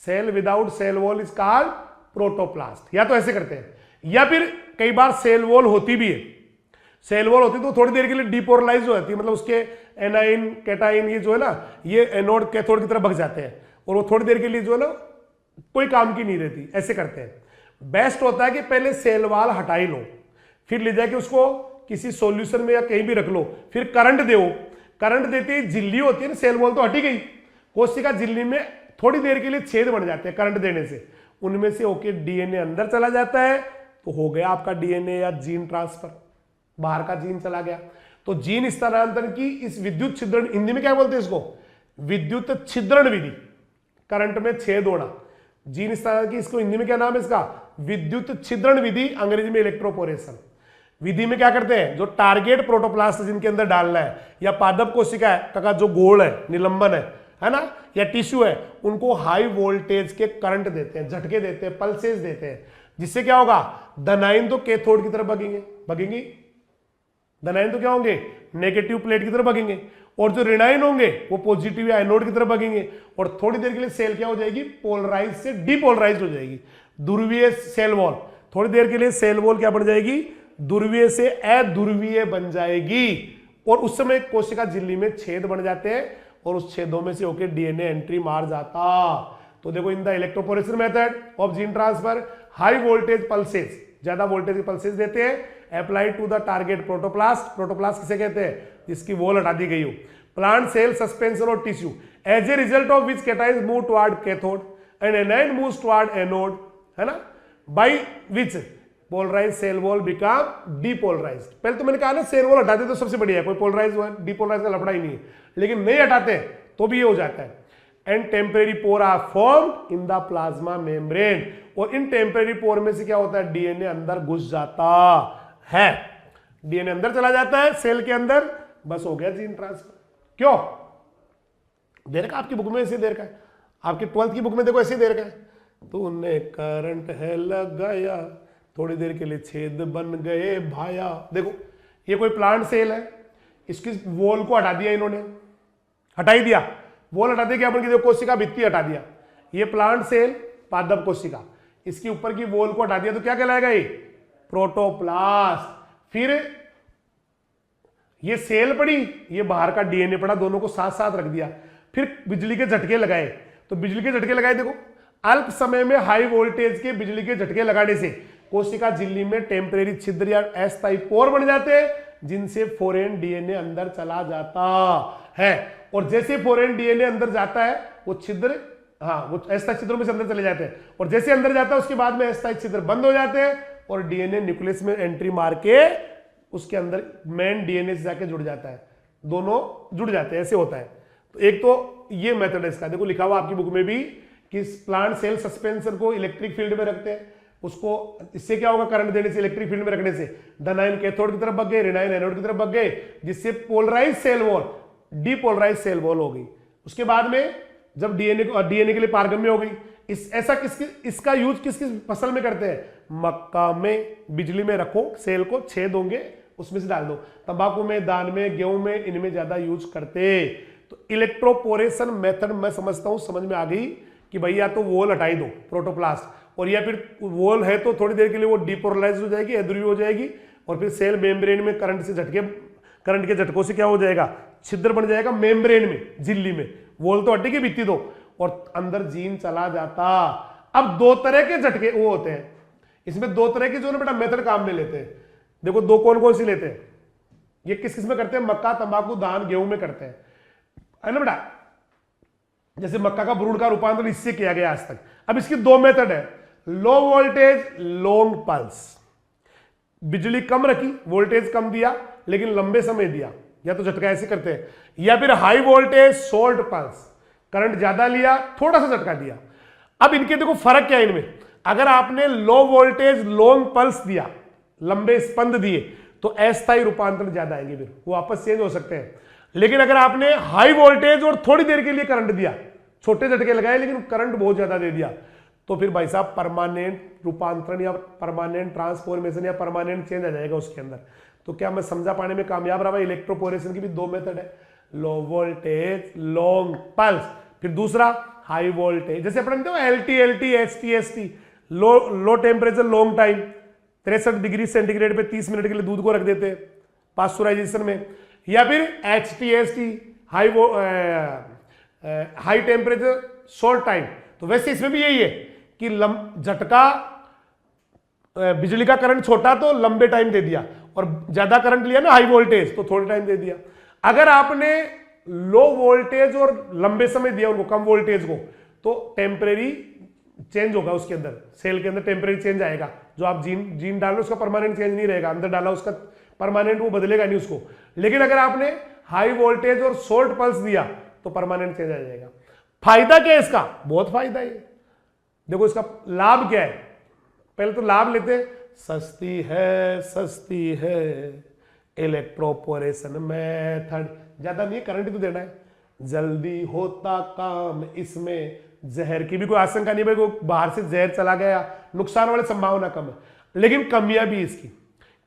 Speaker 1: Cell without cell wall is called protoplast. या तो ऐसे करते हैं, या फिर कई बार सेल वॉल होती भी है, सेल वॉल होती तो थोड़ी देर के लिए डिपोलराइज हो जाती है, मतलब उसके एनाइन कैटाइन ये जो है ना, ये एनोड कैथोड की तरफ भग जाते हैं, और वो थोड़ी देर के लिए जो है ना कोई काम की नहीं रहती। ऐसे करते हैं। बेस्ट होता है कि पहले सेल वॉल हटा ही लो, फिर ले जाके उसको किसी सॉल्यूशन में या कहीं भी रख लो, फिर करंट दो। करंट देते ही झिल्ली होती है ना, सेल वॉल तो हटी गई, कोशिका झिल्ली में थोड़ी देर के लिए छेद बन जाते हैं करंट देने से, उनमें से होके डीएनए अंदर चला जाता है, तो हो गया आपका डीएनए या जीन ट्रांसफर, बाहर का जीन चला गया। तो जीन स्थानांतरण की इस विद्युत छिद्रण, हिंदी में क्या बोलते हैं इसको, विद्युत छिद्रण विधि, करंट में छेद होना, जीन स्थानांतरण की इसको हिंदी में क्या नाम है इसका? विद्युत छिद्रण विधि, अंग्रेजी में इलेक्ट्रोपोरेशन विधि में क्या करते हैं, जो टारगेट प्रोटोप्लास्ट जिनके अंदर डालना है या पादप कोशिका है का जो गोल है, निलंबन है ना, या टिश्यू है, उनको हाई वोल्टेज के करंट देते हैं, झटके देते हैं, पल्सेस देते हैं, जिससे क्या होगा, धनायन तो कैथोड की तरफ भगेंगे, धनायन तो क्या होंगे, नेगेटिव प्लेट की तरफ भगेंगे, और जो ऋणायन होंगे वो पॉजिटिव या एनोड की तरफ भगेंगे, और थोड़ी देर के लिए सेल क्या हो जाएगी, पोलराइज से डीपोलराइज हो जाएगी, ध्रुवीय सेल वॉल, थोड़ी देर के लिए सेल वॉल क्या बन जाएगी, ध्रुवीय से अध्रुवीय बन जाएगी, और उस समय कोशिका झिल्ली में छेद बन जाते हैं और उस छेदों में से होकर डीएनए एंट्री मार जाता। तो देखो, in the electroporation method of gene transfer high voltage pulses, ज्यादा वोल्टेज के पल्सेस देते हैं, applied to the target protoplast, protoplast किसे कहते हैं, जिसकी वॉल हटा दी गई हो, प्लांट सेल सस्पेंशन और tissue, as a result of which cations move toward cathode and anion moves toward anode, है ना, by which polarise cell wall become depolarised. पहले तो मैंने कहा ना, सेल वॉल हटाते तो सबसे बढ़िया है, कोई पोलराइज डीपोलराइज का लफड़ा ही नहीं है, लेकिन नहीं हटाते तो भी ये हो जाता है। And temporary pore are formed in the plasma membrane, और इन टेम्परेरी पोर में से क्या होता है, डीएनए अंदर घुस जाता है, डीएनए अंदर चला जाता है सेल के अंदर, बस हो गया जीन ट्रांसफर। क्यों दे रखा आपकी बुक में, ऐसे दे रखा है, आपकी 12th की बुक में देखो ऐसे दे रखा है, तूने करंट है लगाया, थोड़ी देर के लिए छेद बन गए भाया। देखो ये कोई प्लांट सेल है, इसकी वॉल को हटा दिया इन्होंने, हटा ही दिया, वॉल हटा दिया, क्या बन गई, कोशिका भित्ति हटा दिया, ये प्लांट सेल पादप कोशिका, इसकी ऊपर की वॉल को हटा दिया तो क्या कहलाएगा, ये प्रोटोप्लास्ट। फिर ये सेल पड़ी, ये बाहर का डीएनए पड़ा, दोनों को साथ साथ रख दिया, फिर बिजली के झटके लगाए, तो बिजली के झटके लगाए, देखो अल्प समय में हाई वोल्टेज के बिजली के झटके लगाने से कोशिका झिल्ली में टेम्परेरी छिद्र या अस्थायी पोर बन जाते हैं, जिनसे फॉरेन डीएनए अंदर चला जाता है, और जैसे फॉरेन डीएनए अंदर जाता है वो छिद्र, हाँ वो अस्थायी छिद्रों में से अंदर चले जाते हैं, और जैसे अंदर जाता है उसके बाद में अस्थायी छिद्र बंद हो जाते हैं और डीएनए न्यूक्लियस में एंट्री मार के उसके अंदर मेन डीएनए से जाके जुड़ जाता है, दोनों जुड़ जाते हैं, ऐसे होता है। तो एक तो ये मेथड है इसका, देखो लिखा हुआ आपकी बुक में भी कि प्लांट सेल सस्पेंशन को इलेक्ट्रिक फील्ड में रखते हैं, उसको इससे क्या होगा, करंट देने से, इलेक्ट्रिक फील्ड में रखने से धनायन कैथोड की तरफ भग गए, ऋणायन एनोड की तरफ भग गए, जिससे polarise cell wall depolarise cell wall हो गई। उसके बाद में जब डीएनए के लिए पारगम्य हो गई, इसका यूज किस किस फसल में करते हैं, मक्का में बिजली में रखो, सेल को छेद होंगे उसमें से डाल दो, तंबाकू में, दान में, गेहूं में, इनमें ज्यादा यूज करते। तो इलेक्ट्रोपोरेशन मेथड मैं समझता हूं समझ में आ गई कि भाई या तो वॉल हटाई दो प्रोटोप्लास्ट, और या फिर वॉल है तो थोड़ी देर के लिए वो डीपोलराइज हो जाएगी, अध्रुवीय हो जाएगी, और फिर सेल मेम्ब्रेन में करंट के झटकों से क्या हो जाएगा, छिद्र बन जाएगा मेम्ब्रेन में, झिल्ली में, वॉल तो हटेगी भित्ति दो, और अंदर जीन चला जाता। अब दो तरह के झटके वो होते हैं, इसमें दो तरह के जो ना बेटा मेथड काम में लेते हैं। देखो दो कौन कौन सी लेते हैं, ये किस किस में करते हैं, मक्का, तंबाकू, धान, गेहूं में करते हैं, है ना बेटा। जैसे मक्का का भ्रूण का रूपांतरण इससे किया गया आज तक। अब इसकी दो मेथड है, लो वोल्टेज लॉन्ग पल्स, बिजली कम रखी, वोल्टेज कम दिया लेकिन लंबे समय दिया, या तो झटका ऐसे करते हैं, या फिर high voltage short pulse, current ज्यादा लिया, थोड़ा सा झटका दिया। अब इनके देखो फर्क क्या है इनमें, अगर आपने लो वोल्टेज लॉन्ग पल्स दिया, लंबे स्पंद दिए, तो अस्थायी रूपांतरण ज्यादा आएंगे, फिर वो वापस चेंज हो सकते हैं। लेकिन अगर आपने हाई वोल्टेज और थोड़ी देर के लिए करंट दिया, छोटे झटके लगाए लेकिन करंट बहुत ज्यादा दे दिया, तो फिर भाई साहब परमानेंट रूपांतरण या परमानेंट ट्रांसफॉर्मेशन या परमानेंट चेंज आ जाएगा उसके अंदर। तो क्या मैं समझा पाने में कामयाब रहा? इलेक्ट्रोपोरेशन की भी दो मेथड है, लो वोल्टेज लॉन्ग पल्स, फिर दूसरा हाई वोल्टेज, जैसे अपन LT, HT, low temperature long time, 63 degree centigrade पे 30 मिनट के लिए दूध को रख देते हैं पास्चुराइजेशन में, या फिर HT, high temperature short time. तो वैसे इसमें भी यही है कि झटका, बिजली का करंट छोटा तो लंबे टाइम दे दिया, और ज्यादा करंट लिया ना हाई वोल्टेज तो थोड़े टाइम दे दिया। अगर आपने लो वोल्टेज और लंबे समय दिया उनको, कम वोल्टेज को, तो टेम्परेरी चेंज होगा उसके अंदर, सेल के अंदर टेम्परेरी चेंज आएगा। जो आप जीन डालो उसका परमानेंट चेंज नहीं रहेगा, अंदर डाला उसका परमानेंट वो बदलेगा नहीं उसको। लेकिन अगर आपने हाई वोल्टेज और शॉर्ट पल्स दिया तो परमानेंट चेंज आ जाएगा। फायदा क्या है इसका? बहुत फायदा है। देखो इसका लाभ क्या है, पहले तो लाभ लेते हैं, सस्ती है इलेक्ट्रोपोरेशन मेथड, ज्यादा नहीं है, करंट तो देना है, जल्दी होता काम इसमें, जहर की भी कोई आशंका नहीं है, भाई बाहर से जहर चला गया, नुकसान वाली संभावना कम है। लेकिन कमियां भी इसकी,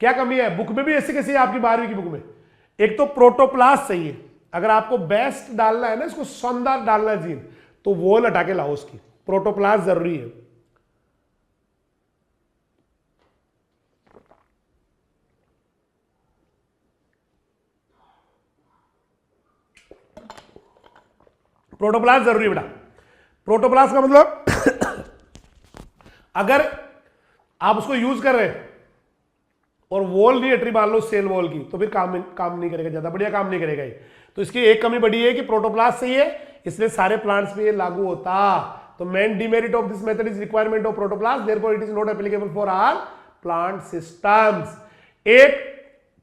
Speaker 1: क्या कमी है, बुक में भी ऐसे कैसे है आपकी 12वीं की बुक में, एक तो प्रोटोप्लास्ट चाहिए, अगर आपको बेस्ट डालना है ना, इसको शानदार डालना है जीन, तो वो हटा के लाओ, उसकी प्रोटोप्लास्ट जरूरी है। प्रोटोप्लास्ट जरूरी है बेटा। प्रोटोप्लास्ट का मतलब अगर आप उसको यूज कर रहे हैं और वॉल नहीं हटरी मान लो सेल वॉल की, तो फिर काम नहीं करेगा, ज्यादा बढ़िया काम नहीं करेगा ये। तो इसकी एक कमी बड़ी है कि प्रोटोप्लास्ट सही है, इसलिए सारे प्लांट्स पे ये लागू होता। तो main demerit of this method is requirement of protoplast, therefore it is not applicable for all plant systems. एक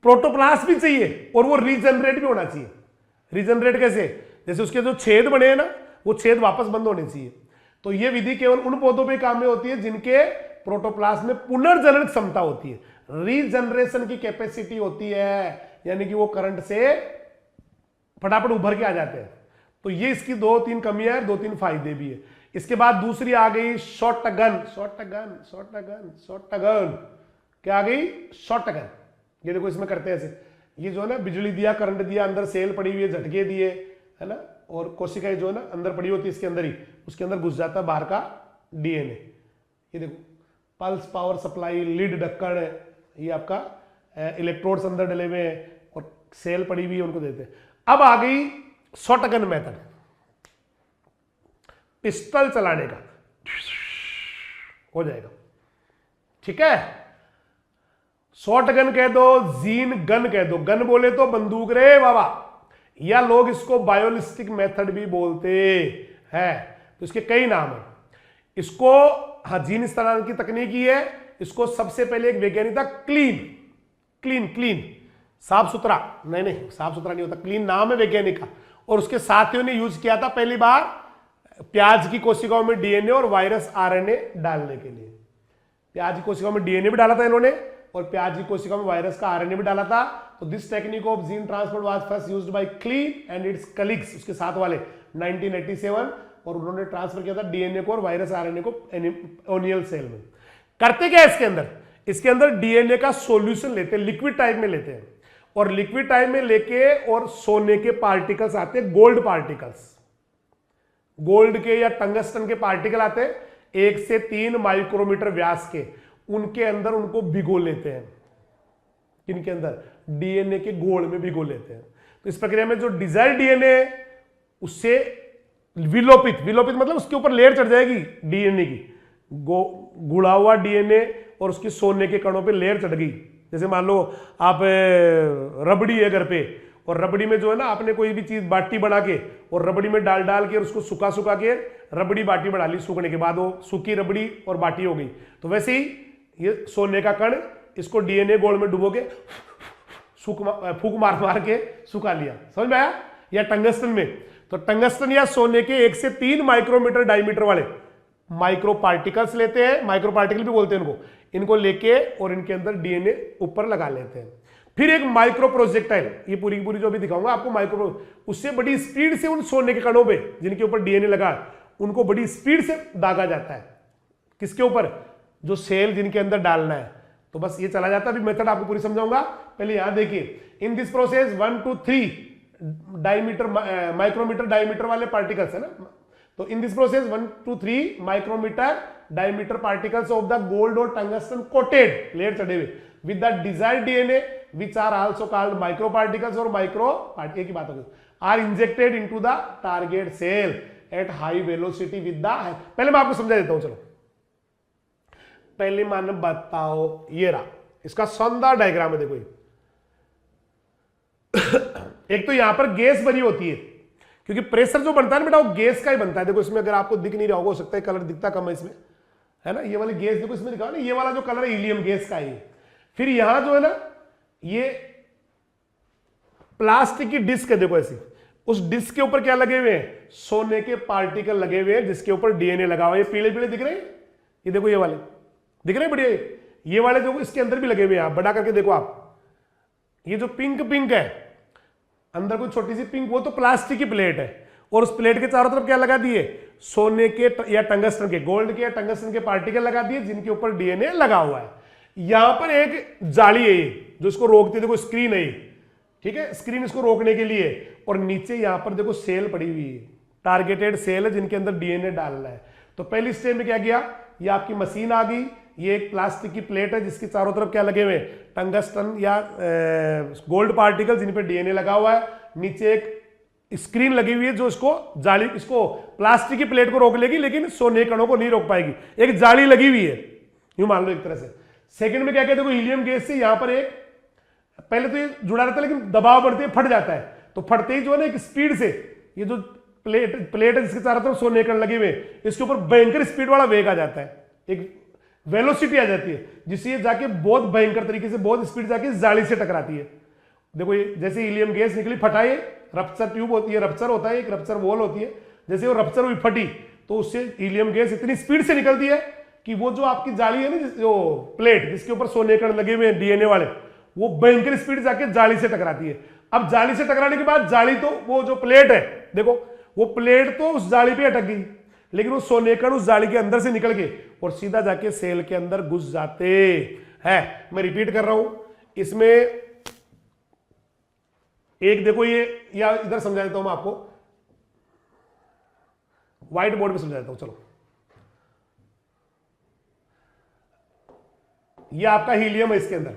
Speaker 1: प्रोटोप्लास्ट भी चाहिए और वो रीजनरेट भी होना चाहिए। रीजनरेट कैसे, जैसे उसके जो छेद बने हैं ना, वो छेद वापस बंद होने चाहिए। तो ये विधि केवल उन पौधों पे काम में होती है जिनके प्रोटोप्लास्ट में पुनर्जनन क्षमता होती है, रीजनरेशन की कैपेसिटी होती है, यानी कि वो करंट से फटाफट उभर के आ जाते हैं। तो ये इसकी 2-3 कमियां है, 2-3 फायदे भी है। इसके बाद दूसरी आ गई शॉटगन। क्या आ गई, शॉटगन। ये देखो इसमें करते हैं ऐसे, ये जो है ना बिजली दिया, करंट दिया, अंदर सेल पड़ी हुई है, झटके दिए, है ना, और कोशिकाएं जो है ना अंदर पड़ी होती है इसके अंदर ही, उसके अंदर घुस जाता है बाहर का डीएनए। ये देखो पल्स पावर सप्लाई, लीड ढक्कन है, ये आपका इलेक्ट्रोड्स अंदर डले हुए हैं और सेल पड़ी हुई है, उनको देते हैं। अब आ गई शॉटगन मेथड, पिस्टल चलाने का हो जाएगा, ठीक है। शॉटगन कह दो, जीन गन कह दो, गन बोले तो बंदूक रे बाबा, या लोग इसको बायोलिस्टिक मेथड भी बोलते हैं। तो इसके कई नाम है। इसको हाँ जीन इस्तेमाल की तकनीकी है। इसको सबसे पहले एक वैज्ञानिक था क्लीन, साफ सुथरा, नहीं साफ सुथरा नहीं होता, क्लीन नाम है वैज्ञानिक का, और उसके साथियों ने यूज किया था पहली बार प्याज की कोशिकाओं में डीएनए और वायरस आरएनए डालने के लिए। प्याज की कोशिकाओं में डीएनए भी डाला था इन्होंने, और प्याज की कोशिकाओं में वायरस का आरएनए भी डाला था। तो this technique of gene transport was first used by clean and it's colleagues, उसके साथ वाले 1987, और उन्होंने ट्रांसफर किया था डीएनए को और वायरस आरएनए को ओनियल सेल में। करते क्या है इसके अंदर डीएनए का सॉल्यूशन लेते हैं, लिक्विड टाइप में लेते हैं, और लिक्विड टाइप में लेके और सोने के पार्टिकल्स आते हैं, गोल्ड पार्टिकल्स, गोल्ड के या टंगस्टन के पार्टिकल आते हैं 1 से 3 माइक्रोमीटर व्यास के, उनके अंदर उनको भिगो लेते हैं, किनके अंदर, डीएनए के गोल में भिगो लेते हैं। तो इस प्रक्रिया में जो डिजायर्ड डीएनए उससे विलोपित मतलब उसके ऊपर लेयर चढ़ जाएगी डीएनए की, गुड़ा हुआ डीएनए और उसके सोने के कणों पे लेयर चढ़ गई। जैसे मान लो आप रबड़ी है घर पे, और रबड़ी में जो है ना आपने कोई भी चीज बाटी बना के और रबड़ी में डाल के और उसको सुखा के रबड़ी बाटी बना ली, सूखने के बाद वो सूखी रबड़ी और बाटी हो गई। तो वैसे ही ये सोने का कण, इसको डीएनए गोल में डुबो के फूक मार के सुखा लिया, समझ में आया। या टंगस्टन में, तो टंगस्टन या सोने के 1 से 3 माइक्रोमीटर डायमीटर वाले माइक्रो पार्टिकल्स लेते हैं, माइक्रो पार्टिकल भी बोलते हैं इनको लेके और इनके अंदर डीएनए ऊपर लगा लेते हैं। फिर एक माइक्रो प्रोजेक्टाइल, ये पूरी की पूरी जो भी दिखाऊंगा आपको, माइक्रो, उससे बड़ी स्पीड से उन सोने के कणों पे जिनके ऊपर डीएनए लगा उनको बड़ी स्पीड से दागा जाता है। किसके ऊपर, जो सेल जिनके अंदर डालना है। तो बस ये चला जाता है। अभी मेथड आपको पूरी समझाऊंगा, पहले यहां देखिए। In this process 1 to 3 diameter micrometer diameter वाले पार्टिकल्स है ना, तो in this process 1 to 3 micrometer diameter particles of the gold और टंगस्टन कोटेड, लेयर चढ़े हुए, with the desired DNA which are also called micro particles और micro एक ही बात होगी, are injected into the target cell at high velocity with the, पहले मैं आपको समझा देता हूं, चलो पहले मान बताओ, ये रहा इसका शानदार डायग्राम है, देखो एक तो यहां पर गैस बनी होती है, क्योंकि प्रेशर जो बनता है ना बेटा वो गैस का ही बनता है। देखो इसमें अगर आपको दिख नहीं रहा होगा, हो सकता है कलर दिखता कम है इसमें, है ना, ये वाली गैस देखो इसमें दिखाओ ना, ये वाला जो कलर है हीलियम गैस का है। फिर यहां जो है ना ये प्लास्टिक की डिस्क है, देखो ऐसी उस डिस्क के ऊपर क्या लगे हुए हैं, सोने के पार्टिकल लगे हुए हैं जिसके ऊपर डीएनए लगा हुआ है। ये पीले पीले दिख रहे हैं, ये देखो ये वाले दिख रहे हैं बढ़िया, ये वाले जो इसके अंदर भी लगे हुए हैं, आप बड़ा करके देखो आप, ये जो पिंक पिंक है अंदर कोई छोटी सी पिंक, वो तो प्लास्टिक की प्लेट है, और उस प्लेट के चारों तरफ क्या लगा दिए, सोने के या टंगस्टन के, गोल्ड के या टंगस्टन के पार्टिकल लगा दिए जिनके ऊपर डीएनए लगा हुआ है। यहां पर एक जाली है ये जो इसको रोकती है, देखो स्क्रीन है ये, ठीक है, स्क्रीन इसको रोकने के लिए, और नीचे यहां पर देखो सेल पड़ी हुई है, टारगेटेड सेल है जिनके अंदर डीएनए डालना है। तो पहली स्टेप में क्या किया, ये आपकी मशीन आ गई, ये एक प्लास्टिक की प्लेट है जिसके चारों तरफ क्या लगे हुए, टंगस्टन या गोल्ड पार्टिकल जिन पे डीएनए लगा हुआ है, नीचे एक स्क्रीन लगी हुई है जो इसको जाली, इसको प्लास्टिक की प्लेट को रोक लेगी लेकिन सोने कणों को नहीं रोक पाएगी, एक जाली लगी हुई है, यूं मान लो एक तरह से। सेकंड में क्या कहते हैं, हीलियम गैस से यहां पर एक, पहले तो ये जुड़ा रहता है लेकिन दबाव बढ़ते ही फट जाता है, तो फटते ही जो है ना एक स्पीड से ये जो प्लेट है जिसके चारों तरफ सोने कण लगे हुए, इसके ऊपर भयंकर स्पीड वाला वेग आ जाता है, एक वेलोसिटी आ जाती है, जिससे ये जाके बहुत भयंकर तरीके से बहुत स्पीड जाके जाली से टकराती है। देखो ये जैसे हीलियम गैस निकली, फटाए, रप्चर ट्यूब होती है, रप्चर होता है, एक रप्चर वॉल होती है, जैसे वो रप्चर हुई फटी तो उससे हीलियम गैस इतनी स्पीड से निकलती है कि वो जो आपकी जाली है ना, जो प्लेट जिसके ऊपर सोने कण लगे हुए हैं डीएनए वाले, वो भयंकर स्पीड जाके जाली से टकराती है। अब जाली से टकराने के बाद जाली तो, वो जो प्लेट है देखो, वो प्लेट तो उस जाली पे अटक गई, लेकिन वो सोने कण उस जाली के अंदर से निकल के और सीधा जाके सेल के अंदर घुस जाते हैं। मैं रिपीट कर रहा हूं, इसमें एक देखो ये, या इधर समझा देता हूं मैं आपको, व्हाइट बोर्ड पे समझा देता हूं, चलो। ये आपका हीलियम है इसके अंदर,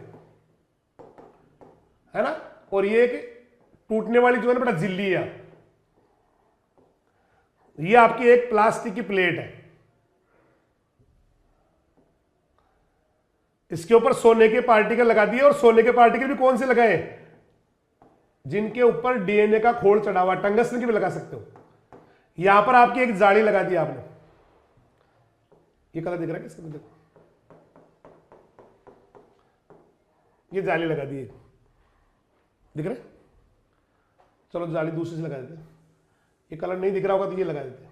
Speaker 1: है ना, और ये एक टूटने वाली जो है ना बेटा झिल्ली है, ये आपकी एक प्लास्टिक की प्लेट है, इसके ऊपर सोने के पार्टिकल लगा दिए, और सोने के पार्टिकल भी कौन से लगाए, जिनके ऊपर डीएनए का खोल चढ़ा हुआ, टंगस्टन की भी लगा सकते हो। यहां पर आपकी एक जाली लगा दी आपने, ये कलर दिख रहा है किसका, देखो ये जाली लगा दी, दिख रहा है, चलो जाली दूसरी से लगा देते हैं, ये कलर नहीं दिख रहा होगा तो ये लगा देते हैं,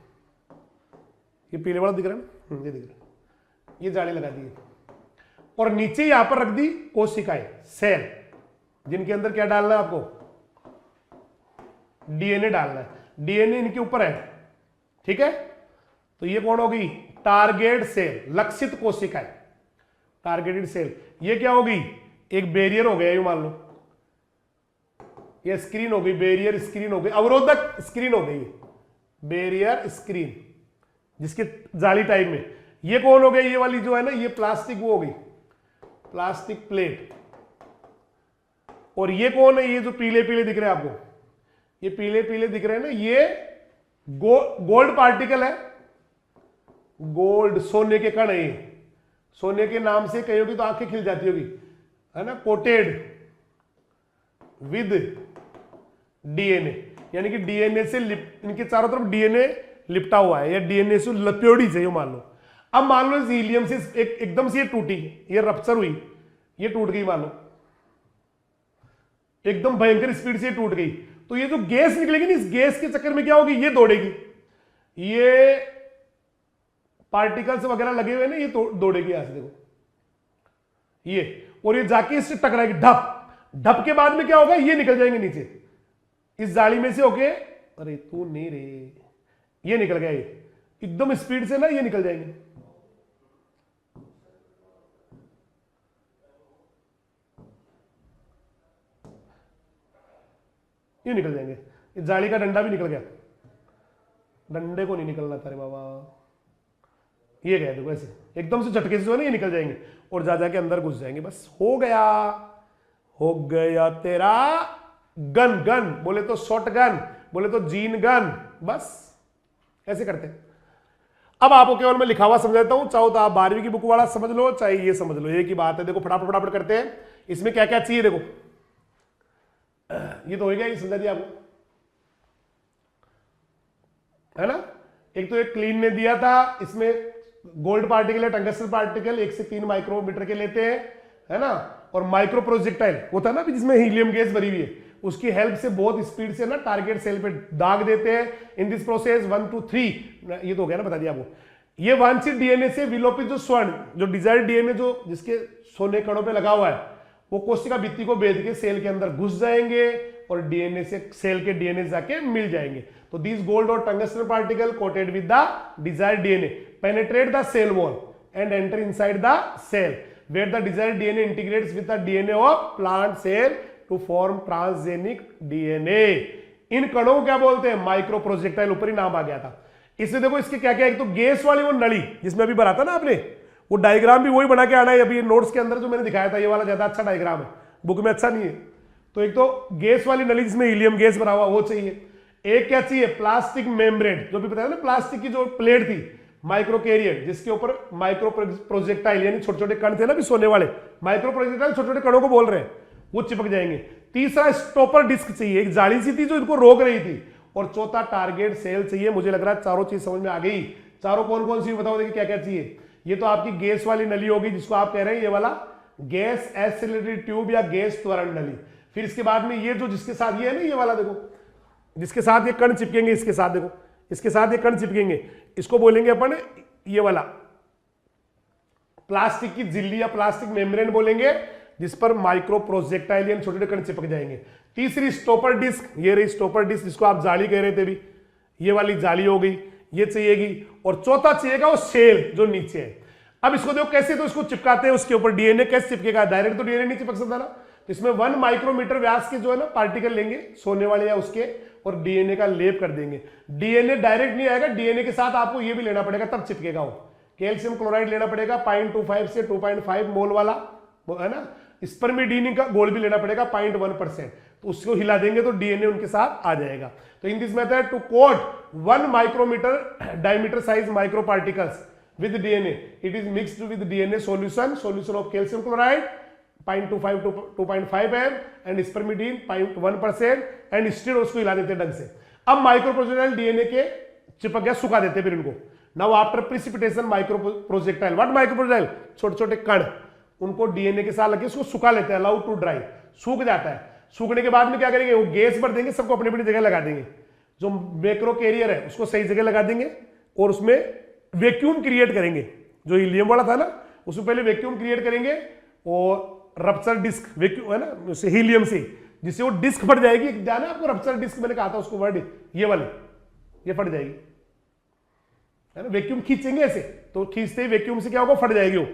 Speaker 1: ये पीले वाला दिख रहा है ना, ये दिख रहा है, ये जाली लगा दी, और नीचे यहां पर रख दी कोशिकाएं, सेल, जिनके अंदर क्या डालना है आपको, डीएनए डालना है, डीएनए इनके ऊपर है, ठीक है। तो ये कौन होगी, टारगेट सेल, लक्षित कोशिकाएं, टारगेटेड सेल। ये क्या होगी, एक बैरियर हो गया, ये मान लो ये स्क्रीन हो गई, बैरियर स्क्रीन हो गई, अवरोधक स्क्रीन हो गई, बैरियर स्क्रीन जिसके जाली टाइप में। ये कौन हो गया, ये वाली जो है ना, ये प्लास्टिक वो हो गई, प्लास्टिक प्लेट। और ये कौन है, ये जो पीले पीले दिख रहे हैं आपको, ये पीले पीले दिख रहे हैं ना, ये गोल्ड पार्टिकल है, गोल्ड सोने के कण है, ये सोने के नाम से कहीं होगी तो आंखें खिल जाती होगी, है ना, कोटेड विद डीएनए, यानी कि डीएनए से इनके चारों तरफ डीएनए लिपटा हुआ है, या डीएनए से लपेड़ी चाहिए मान लो। अब मान लो इस हीलियम से एकदम से ये टूटी, ये रप्चर हुई, ये टूट गई, मान लो एकदम भयंकर स्पीड से टूट गई, तो ये जो गैस निकलेगी ना, इस गैस के चक्कर में क्या होगी, ये दौड़ेगी, ये पार्टिकल्स वगैरह लगे हुए ना, ये दौड़ेगी यहां से देखो ये, और ये जाके इससे टकराएगी, ढप ढप के बाद में क्या होगा, ये निकल जाएंगे नीचे इस जाली में से होके, अरे तू नहीं रे, ये निकल गया, ये एकदम स्पीड से ना ये निकल जाएंगे, ये निकल जाएंगे, इस जाली का डंडा भी निकल गया, डंडे को नहीं निकलना था रे बाबा, ये गया देखो ऐसे एकदम से झटके से जो है ना ये निकल जाएंगे और जा जाके अंदर घुस जाएंगे, बस हो गया तेरा गन। गन बोले तो शॉट गन, बोले तो जीन गन, बस ऐसे करते हैं। अब आपको केवल मैं लिखा हुआ समझाता हूं, चाहो तो आप 12वीं की बुक वाला समझ लो, चाहे ये समझ लो, एक ही बात है। देखो फटाफट फटाफट करते हैं, इसमें क्या क्या चाहिए देखो, ये तो हो गया, ये समझा दिया आपको, है ना। एक तो एक क्लीन ने दिया था, इसमें गोल्ड पार्टिकल है, टंगस्टन पार्टिकल 1 से 3 माइक्रोमीटर के लेते हैं, है ना। और माइक्रो प्रोजेक्टाइल होता है ना जिसमें हीलियम गैस भरी हुई है, उसकी हेल्प से बहुत स्पीड से ना टारगेट सेल पे दाग देते हैं। इन दिस प्रोसेस 1 to 3, ये तो हो गया ना, बता दिया आपको। ये वांछित डीएनए से विलोपित जो स्वर्ण, जो डिजायर्ड डीएनए जो जिसके सोने कणों पे लगा हुआ है, वो कोशिका भित्ति को भेद के सेल के अंदर घुस जाएंगे और डीएनए से सेल के डीएनए जाके मिल जाएंगे। तो दिस गोल्ड और tungsten particle coated with the desired DNA penetrate the cell wall and enter inside the cell where the desired DNA integrates with the DNA of plant cell to form transgenic DNA। इन कणों को क्या बोलते हैं? Micro projectile, ऊपर ही नाम आ गया था। इसमें देखो इसके क्या क्या, एक तो गैस वाली वो नली जिसमें अभी भरा था ना आपने, वो डायग्राम भी वही बना के आना है अभी नोट्स के अंदर जो मैंने दिखाया था, ये वाला ज्यादा अच्छा डायग्राम है, बुक में अच्छा नहीं है। तो एक तो गैस वाली नली जिसमें हीलियम गैस भरा हुआ वो चाहिए। एक क्या चाहिए? प्लास्टिक मेम्ब्रेन, जो भी बताया ना प्लास्टिक की जो प्लेट थी, माइक्रो कैरियर, जिसके ऊपर माइक्रो प्रोजेक्टाइल यानी छोटे छोटे कण थे ना भी सोने वाले, माइक्रो प्रोजेक्टाइल छोटे छोटे कणों को बोल रहे हैं, वो चिपक जाएंगे। तीसरा स्टॉपर डिस्क चाहिए, एक जाली सी थी जो इनको रोक रही थी। और चौथा टारगेट सेल चाहिए। मुझे लग रहा है चारों चीज समझ में आ गई। चारों कौन कौन सी बताओ, देखिए क्या क्या चाहिए। ये तो आपकी गैस वाली नली होगी जिसको आप कह रहे हैं ये वाला गैस एक्सेलरेटरी ट्यूब या गैस त्वरण नली। फिर इसके बाद में ये जो जिसके साथ ये है ना, ये वाला देखो, जिसके साथ ये कण चिपकेंगे, इसके साथ देखो, इसके साथ ये कण चिपकेंगे, इसको बोलेंगे अपन ये वाला प्लास्टिक की झिल्ली या प्लास्टिक मेम्ब्रेन बोलेंगे, जिस पर माइक्रो प्रोजेक्टाइल यानी छोटे छोटे कण चिपक जाएंगे। तीसरी स्टॉपर डिस्क, ये रही स्टॉपर डिस्क जिसको आप जाली कह रहे थे भी, ये वाली जाली हो गई, ये चाहिएगी। और चौथा चाहिएगा वो सेल जो नीचे है। अब इसको देखो कैसे, तो इसको चिपकाते हैं उसके ऊपर, डीएनए कैसे चिपकेगा? डायरेक्ट तो डीएनए नहीं चिपक सकता ना, तो इसमें 1 माइक्रोमीटर व्यास के जो है ना पार्टिकल लेंगे सोने वाले या उसके, और डीएनए का लेप कर देंगे। डीएनए डायरेक्ट नहीं आएगा, डीएनए के साथ आपको ये भी लेना पड़ेगा तब चिपकेगा वो। कैल्शियम क्लोराइड लेना पड़ेगा 0.25 से 2.5 मोल वाला, है ना। स्पर्मिडीन का गोल्ड भी लेना पड़ेगा 0.1%, तो उसको हिला देंगे तो डीएनए उनके साथ आ जाएगा। तो in this method to coat 1 micrometer diameter size micro particles with DNA, it is mixed with DNA solution of calcium chloride 0.25 to 2.5 m and spermidine 0.1% and still उसको हिला देते ढंग से। अब माइक्रो प्रोजेक्टाइल डीएनए के चिपक गया, सुखा देते फिर इनको। Now after precipitation micro projectile, what micro projectile? छोटे छोटे कण, उनको डीएनए के साथ लगे उसको सुखा लेते हैं, अलाउ टू ड्राई, सूख जाता है। सूखने के बाद में क्या करेंगे? वो गैस भर देंगे, सबको अपनी अपनी जगह लगा देंगे। जो मैक्रो कैरियर है उसको सही जगह लगा देंगे और उसमें वैक्यूम क्रिएट करेंगे। जो हीलियम वाला था ना, उसमें पहले वैक्यूम क्रिएट करेंगे और रप्चर डिस्क वैक्यूम है ना हीलियम से, जिससे वो डिस्क फट जाएगी। ध्यान है आपको, रप्चर डिस्क मैंने कहा था उसको वर्ड, ये वाले, ये फट जाएगी, है ना। वैक्यूम खींचेंगे ऐसे, तो खींचते ही वैक्यूम से क्या होगा? फट जाएगी वो।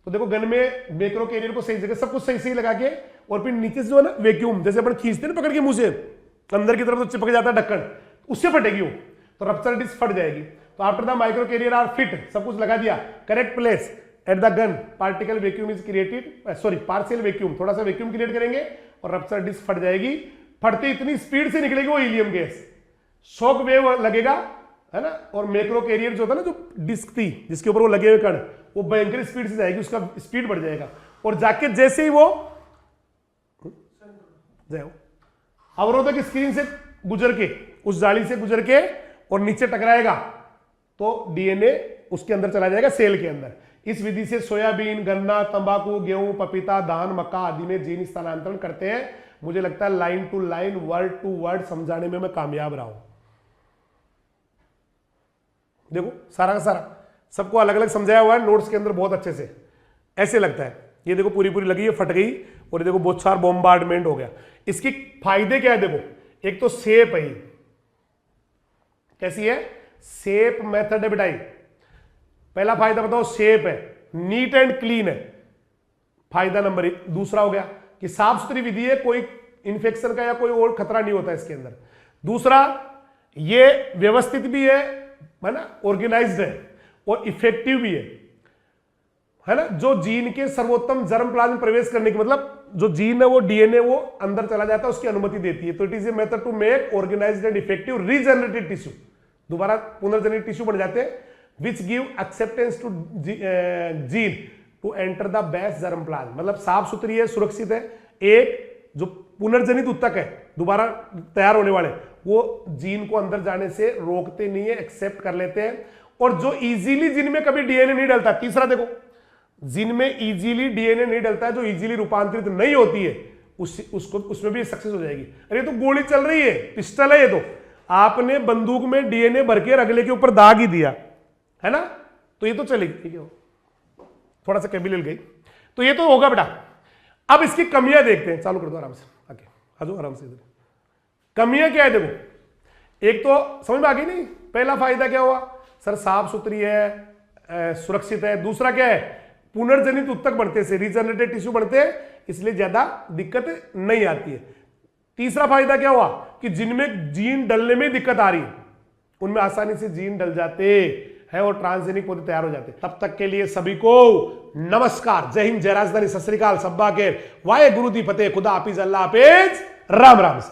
Speaker 1: तो देखो गन में मैक्रो कैरियर को सही जगह सब कुछ सही सही लगा के, और फिर नीचे से जो है ना वैक्यूम, जैसे अपन खींचते हैं ना पकड़ के मुंह से, अंदर की तरफ तो चिपक जाता है ढक्कन, उससे फटेगी वो, तो रप्चर डिस्क फट जाएगी। तो after the micro carrier are fit, सब कुछ लगा दिया, correct place at the gun, particle vacuum is created, sorry partial vacuum, थोड़ा सा वैक्यूम क्रिएट करेंगे और रप्चर डिस्क फट जाएगी। फटते इतनी स्पीड से निकलेगी वो हीलियम गैस, शॉक वेव लगेगा, है ना। और मैक्रो कैरियर जो था ना, जो डिस्क थी जिसके ऊपर वो लगे हुए कण, वो भयंकर स्पीड से जाएगी, उसका स्पीड बढ़ जाएगा। और जाके जैसे ही वो अवरोधक स्क्रीन से गुजर के, उस जाली से गुजर के और नीचे टकराएगा, तो डीएनए उसके अंदर चला जाएगा, सेल के अंदर। इस विधि से सोयाबीन, गन्ना, तंबाकू, गेहूं, पपीता, धान, मक्का आदि में जीन स्थानांतरण करते हैं। मुझे लगता है line to line, word to word समझाने में मैं कामयाब रहा हूं। देखो सारा का सारा सबको अलग अलग समझाया हुआ है नोट्स के अंदर बहुत अच्छे से, ऐसे लगता है। ये देखो पूरी पूरी लगी है, फट गई, और ये देखो बहुत सारा बॉम्बार्डमेंट हो गया। इसके फायदे क्या है? देखो एक तो शेप है, कैसी है? शेप मेथड है बेटाई। पहला फायदा बताओ, शेप है, नीट एंड क्लीन है, फायदा नंबर 1। दूसरा हो गया कि साफ सुथरी विधि है, कोई इंफेक्शन का या कोई और खतरा नहीं होता इसके अंदर। दूसरा, ये व्यवस्थित भी है ना, ऑर्गेनाइज्ड है और इफेक्टिव भी है ना। जो जीन के सर्वोत्तम जर्म प्लाज्म प्रवेश करने की, मतलब जो जीन है वो डीएनए वो अंदर चला जाता है, उसकी अनुमति देती है। तो it is a method to make organised and effective regenerated tissue, दोबारा पुनर्जनित टिश्यू बन जाते हैं, which give acceptance to gene to enter the base germ plasm। मतलब साफ सुथरी है, सुरक्षित है। एक जो पुनर्जनित उत्तक है दोबारा तैयार होने वाले, वो जीन को अंदर जाने से रोकते नहीं है, एक्सेप्ट कर लेते हैं। और जो इजीली जिनमें कभी डीएनए नहीं डलता, तीसरा देखो, जिनमें इजीली डीएनए नहीं डलता है, जो इजीली रूपांतरित नहीं होती है, उसको उसमें भी सक्सेस हो जाएगी। अरे तो गोली चल रही है, पिस्टल है ये, तो आपने बंदूक में डीएनए भर के अगले के ऊपर दाग ही दिया है ना, तो ये तो चलेगी। ठीक है, थोड़ा सा कैबिल गई, तो ये तो होगा बेटा। अब इसकी कमियां देखते हैं, चालू कर दो आराम से, आगे आ जाओ आराम से। इधर कमियां क्या है देखो, एक तो समझ में आ गई नहीं, पहला फायदा क्या हुआ सर, साफ सुथरी है, सुरक्षित है। दूसरा क्या है, पुनर्जनित उत्तक बढ़ते से रीजनरेटेड टिश्यू बढ़ते हैं, इसलिए ज्यादा दिक्कत नहीं आती है। तीसरा फायदा क्या हुआ कि जिनमें जीन डलने में दिक्कत आ रही है उनमें आसानी से जीन डल जाते हैं और ट्रांसजेनिक पौधे तैयार हो जाते हैं। तब तक के लिए सभी को नमस्कार, जय हिंद, जय राजधानी, सत श्री अकाल, सब्बा के वाहे गुरु दी फतेह, खुदा हाफिज, अल्लाह हाफिज, राम राम।